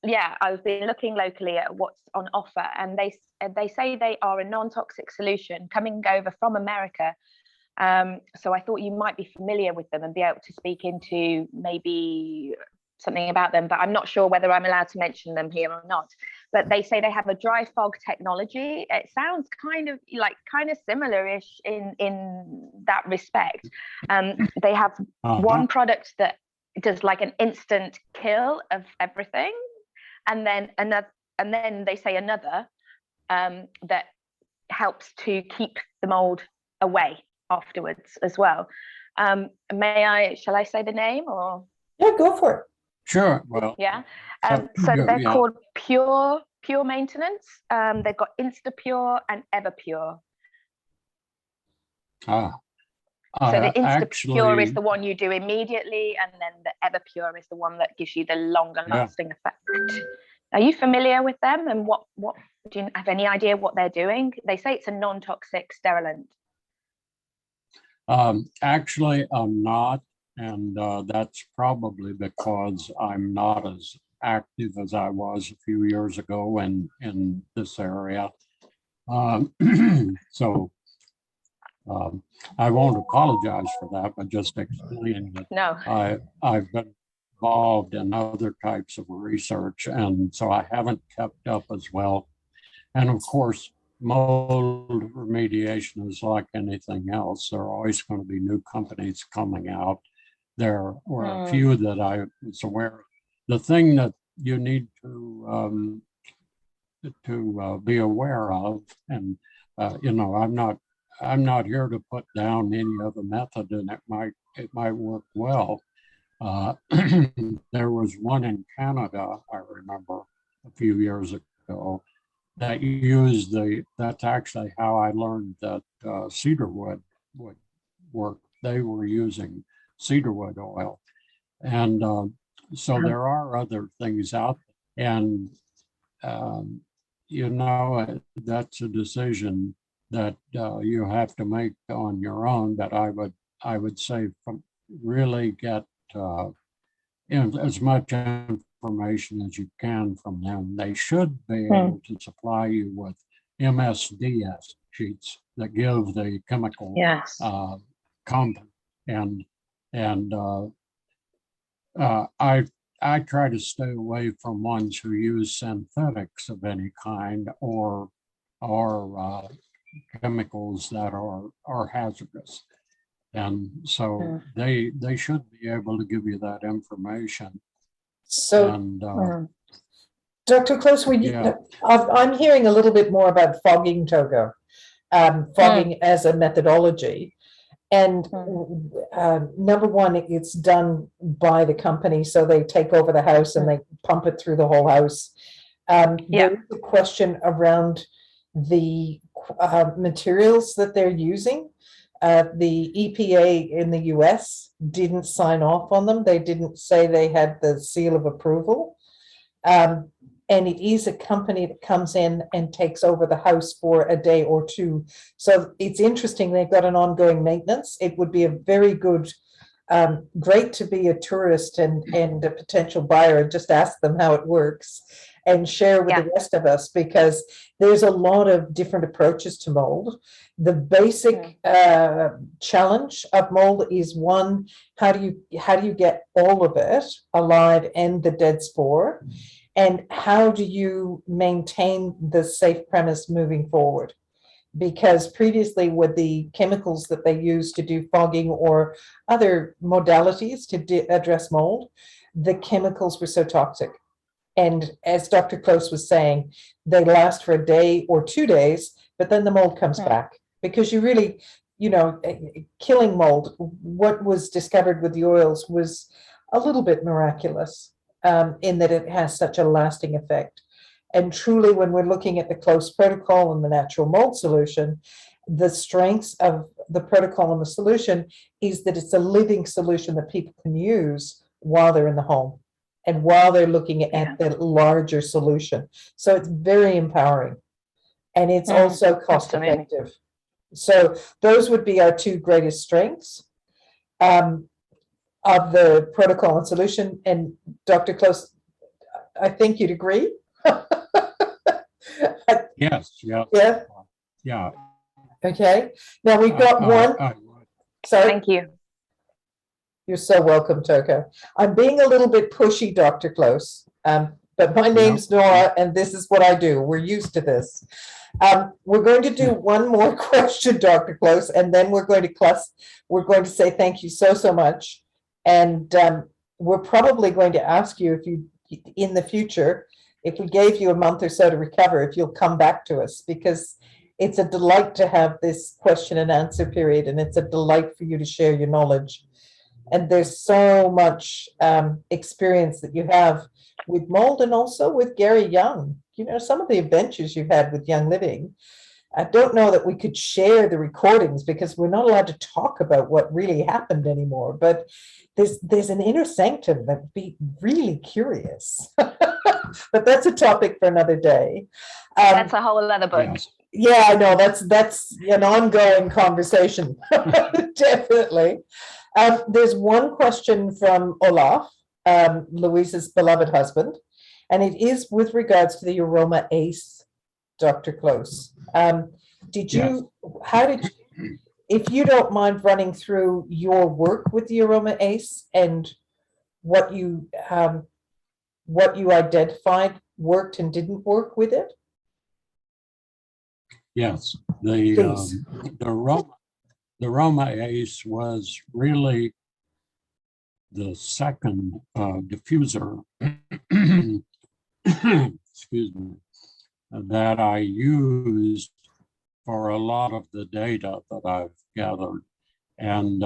Yeah, I've been looking locally at what's on offer, and they say they are a non-toxic solution coming over from America. So I thought you might be familiar with them and be able to speak into maybe something about them, but I'm not sure whether I'm allowed to mention them here or not. But they say they have a dry fog technology. It sounds kind of similar-ish in that respect. They have one product that does like an instant kill of everything, and then another, and then they say another that helps to keep the mold away afterwards as well. Shall I say the name or? Yeah, go for it. Sure. Well, yeah. So they're called Pure Maintenance. They've got InstaPure and EverPure. So the InstaPure is the one you do immediately, and then the EverPure is the one that gives you the longer lasting effect. Are you familiar with them, and what do you have any idea what they're doing? They say it's a non-toxic sterilant. Actually, I'm not, and that's probably because I'm not as active as I was a few years ago in this area. So I won't apologize for that, but just explain that No. I've been involved in other types of research, and so I haven't kept up as well. And of course, mold remediation is like anything else. There are always going to be new companies coming out. There were a few that I was aware of. The thing that you need to be aware of, and I'm not here to put down any other method, and it might work well. There was one in Canada, I remember a few years ago, that used that's actually how I learned that cedar wood would work. They were using cedarwood oil. And so there are other things out there. And, that's a decision that you have to make on your own, but I would say really get as much information as you can from them. They should be able to supply you with MSDS sheets that give the chemical compound. And I try to stay away from ones who use synthetics of any kind or chemicals that are hazardous. And so they should be able to give you that information. So, and, Dr. Close, I'm hearing a little bit more about fogging, Togo, fogging as a methodology. And number one, it's done by the company. So they take over the house and they pump it through the whole house. There is a question around the materials that they're using. The EPA in the US didn't sign off on them. They didn't say they had the seal of approval. And it is a company that comes in and takes over the house for a day or two. So it's interesting, they've got an ongoing maintenance. It would be a very good, great to be a tourist and a potential buyer and just ask them how it works and share with the rest of us, because there's a lot of different approaches to mold. The basic challenge of mold is one, how do you get all of it alive and the dead spore? And how do you maintain the safe premise moving forward? Because previously with the chemicals that they use to do fogging or other modalities to address mold, the chemicals were so toxic. And as Dr. Close was saying, they last for a day or 2 days, but then the mold comes back because you really, killing mold, what was discovered with the oils was a little bit miraculous. In that it has such a lasting effect. And truly, when we're looking at the Close protocol and the natural mold solution, the strengths of the protocol and the solution is that it's a living solution that people can use while they're in the home and while they're looking at the larger solution. So it's very empowering. And it's also cost effective. So those would be our two greatest strengths. Of the protocol and solution. And Dr. Close, I think you'd agree. Yes. Yeah. Okay. Now we've got one. Sorry. Thank you. You're so welcome, Toko. I'm being a little bit pushy, Dr. Close, but my name's Nora, and this is what I do. We're used to this. We're going to do one more question, Dr. Close, and then we're going to say thank you so much. And we're probably going to ask you if you, in the future, if we gave you a month or so to recover, if you'll come back to us, because it's a delight to have this question and answer period, and it's a delight for you to share your knowledge. And there's so much experience that you have with mold and also with Gary Young. Some of the adventures you've had with Young Living. I don't know that we could share the recordings because we're not allowed to talk about what really happened anymore, but there's an inner sanctum that would be really curious. But that's a topic for another day. That's a whole other book. Yeah, I know, that's an ongoing conversation, definitely. There's one question from Olaf, Louise's beloved husband, and it is with regards to the aroma ACE, Dr. Close. Did you, how did you, if you don't mind running through your work with the aroma ACE and what you identified worked and didn't work with it? Yes, Please. the Roma ACE was really the second diffuser, excuse me, that I used for a lot of the data that I've gathered, and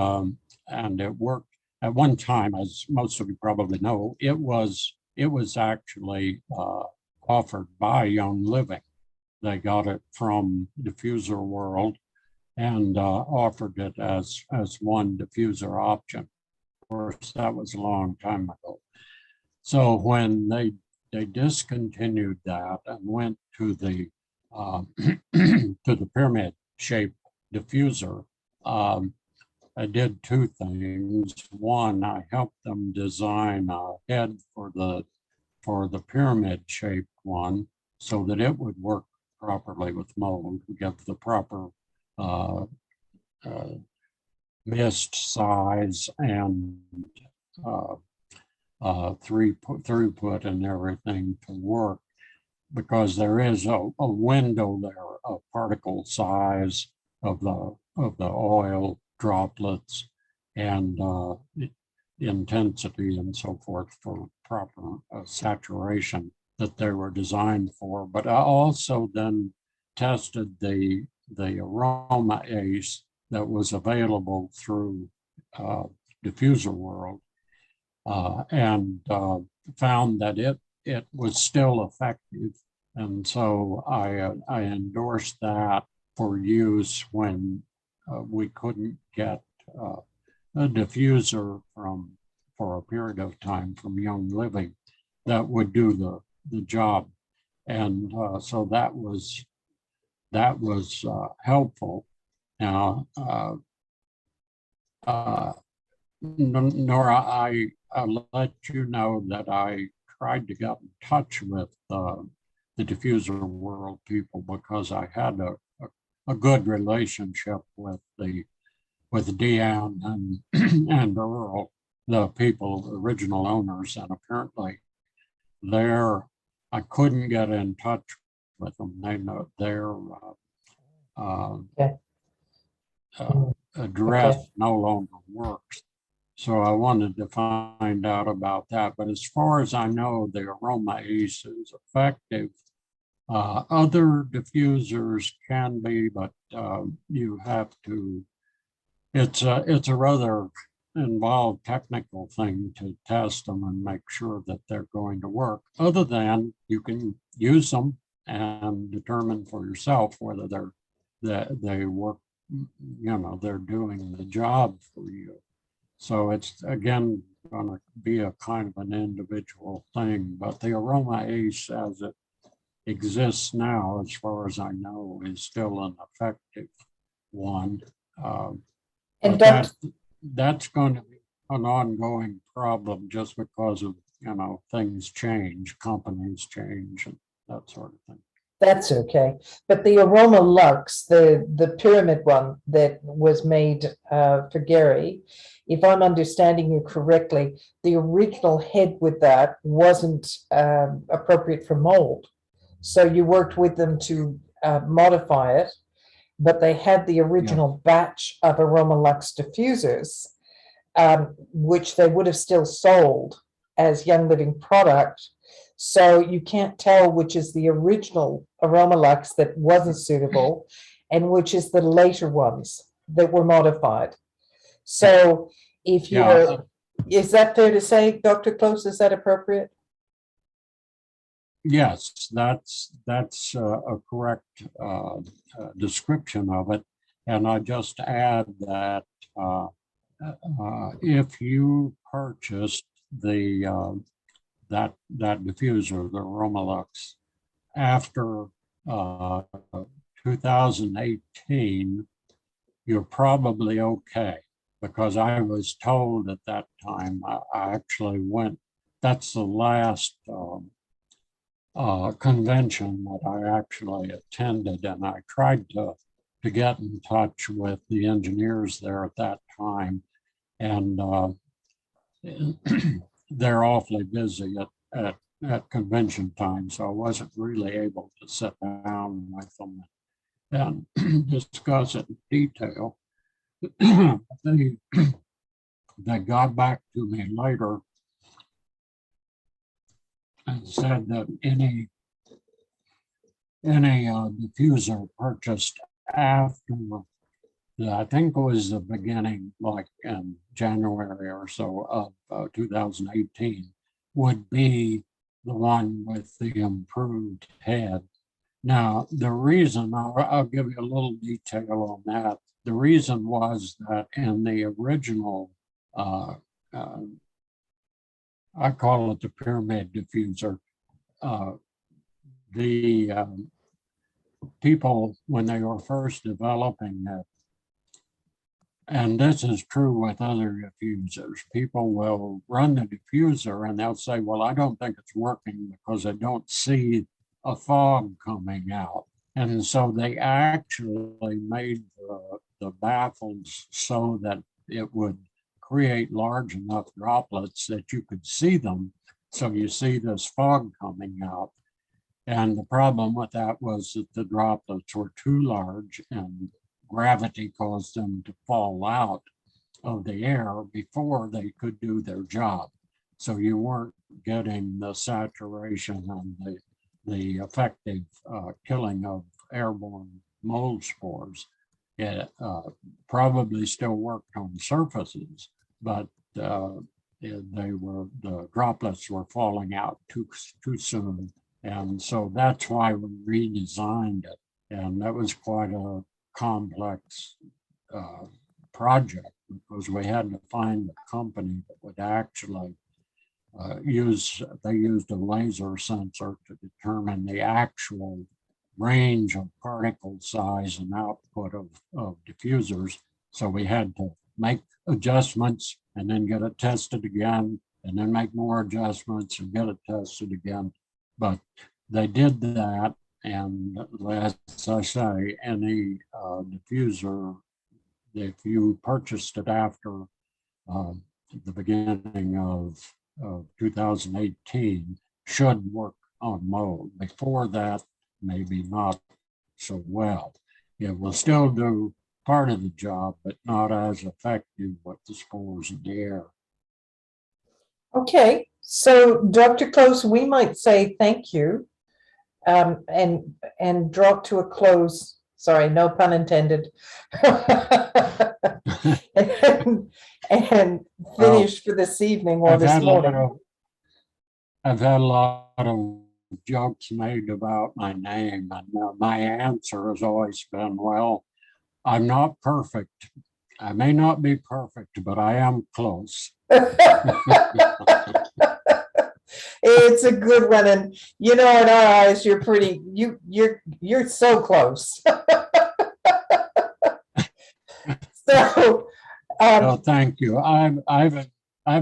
it worked at one time, as most of you probably know. It was actually offered by Young Living. They got it from Diffuser World and offered it as one diffuser option. Of course, that was a long time ago. So when they discontinued that and went to the to the pyramid shaped diffuser, I did two things. One, I helped them design a head for the pyramid shaped one so that it would work properly with mold. We get the proper mist size and throughput and everything to work, because there is a window there of particle size of the oil droplets and intensity and so forth for proper saturation that they were designed for. But I also then tested the aroma ACE that was available through Diffuser World, and found that it was still effective. And so I endorsed that for use when we couldn't get a diffuser for a period of time from Young Living that would do the job. And so that was helpful. Now, Nora, I'll let you know that I tried to get in touch with the Diffuser World people because I had a good relationship with Deanne and and Earl, the original owners, and apparently I couldn't get in touch with them. They know their address no longer works. So I wanted to find out about that. But as far as I know, the aroma ACE is effective. Other diffusers can be, but you have to, it's a rather involved technical thing to test them and make sure that they're going to work. Other than you can use them and determine for yourself whether they work, they're doing the job for you. So it's, again, going to be a kind of an individual thing, but the aroma ACE as it exists now, as far as I know, is still an effective one. And that's going to be an ongoing problem just because of, things change, companies change, and that sort of thing. That's okay. But the aroma Lux, the pyramid one that was made for Gary, if I'm understanding you correctly, the original head with that wasn't appropriate for mold. So you worked with them to modify it, but they had the original batch of aroma Lux diffusers, which they would have still sold as Young Living product. So you can't tell which is the original aroma Lux that wasn't suitable and which is the later ones that were modified. So if you're, is that fair to say, Dr. Close, is that appropriate? Yes, that's a correct description of it. And I just add that if you purchased that diffuser, the Aroma Lux, after 2018, you're probably okay, because I was told at that time, I actually went, that's the last convention that I actually attended, and I tried to get in touch with the engineers there at that time, and they're awfully busy at convention time, so I wasn't really able to sit down with them and discuss it in detail. They got back to me later and said that any diffuser purchased after, I think it was the beginning, like in January or so of 2018, would be the one with the improved head. Now, the reason, I'll give you a little detail on that. The reason was that in the original, I call it the pyramid diffuser, the people, when they were first developing it, and this is true with other diffusers, people will run the diffuser and they'll say, well, I don't think it's working because I don't see a fog coming out. And so they actually made the baffles so that it would create large enough droplets that you could see them. So you see this fog coming out. And the problem with that was that the droplets were too large and gravity caused them to fall out of the air before they could do their job. So you weren't getting the saturation and the effective killing of airborne mold spores. It probably still worked on surfaces, but the droplets were falling out too soon. And so that's why we redesigned it. And that was quite a complex project, because we had to find a company that would actually they used a laser sensor to determine the actual range of particle size and output of diffusers. So we had to make adjustments and then get it tested again, and then make more adjustments and get it tested again. But they did that, and as I say, any diffuser, if you purchased it after the beginning of 2018, should work on mold. Before that, maybe not so well. It will still do part of the job, but not as effective with the spores in the air. Okay, so Dr. Close, we might say thank you and draw to a close. Sorry, no pun intended. and finish for this evening or this morning. I've had a lot of jokes made about my name, and my answer has always been, well, I'm not perfect. I may not be perfect, but I am close. It's a good one, and you know, in our eyes, you're pretty. You're so close. So, well, thank you. I've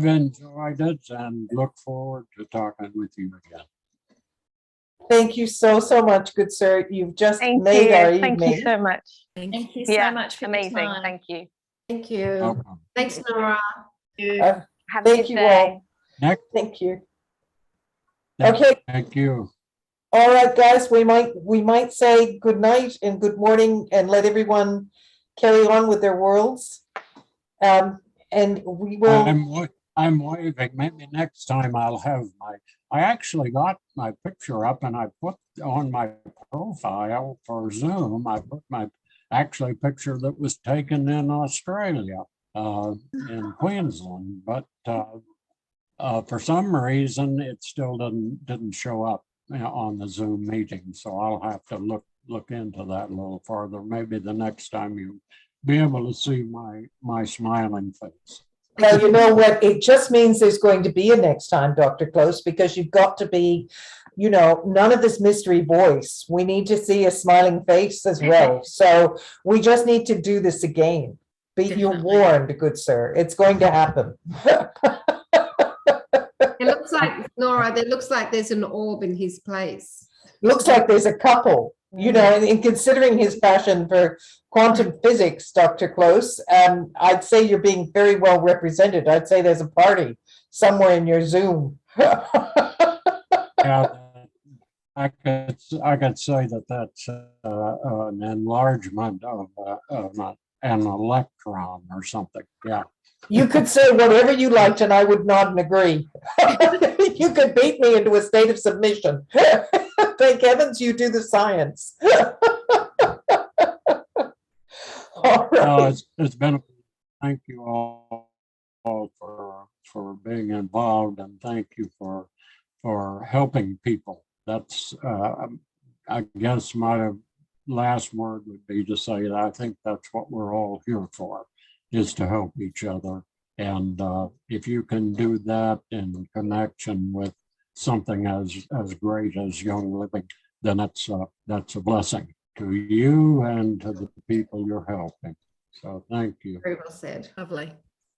enjoyed it and look forward to talking with you again. Thank you so much, good sir. You've just Thank made you. our evening. Thank you so much. Thank you Yeah, so much for amazing. your time. Thank you. Thank you. Welcome. Thanks, Nora. Have a Thank good you day. all. Next, Thank you. Okay. thank you. All right, guys, we might say good night and good morning and let everyone carry on with their worlds. And we will. I'm waving. Maybe next time I'll have I actually got my picture up and I put on my profile for Zoom. I put my picture that was taken in Australia, in Queensland, but for some reason it still didn't show up on the Zoom meeting. So I'll have to look into that a little farther. Maybe the next time you'll be able to see my smiling face. Well, you know what? It just means there's going to be a next time, Dr. Close, because you've got to be, you know, none of this mystery voice. We need to see a smiling face as well. So we just need to do this again. But you're Definitely. warned, good sir. It's going to happen. It looks like, Nora, there looks like there's an orb in his place. Looks like there's a couple, you know, and considering his passion for quantum physics, Dr. Close, I'd say you're being very well represented. I'd say there's a party somewhere in your Zoom. Yeah, I could say that that's an enlargement of an electron or something. Yeah. You could say whatever you liked and I would nod and agree. You could beat me into a state of submission. Thank heavens you do the science. All right. It's been, thank you all for being involved, and thank you for helping people. That's, I guess my last word would be to say that I think that's what we're all here for, is to help each other. And if you can do that in connection with something as great as Young Living, then that's a blessing to you and to the people you're helping. So thank you. Very well said. Lovely.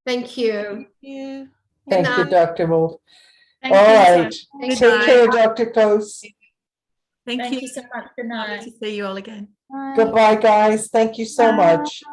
Thank you. Thank Good you, night. Dr. Mould. Thank All you so right. Thank Take you. care, Dr. Close. Thank Thank you. you so much. Good Lovely night. to see you all again. Goodbye, guys. Thank you so much.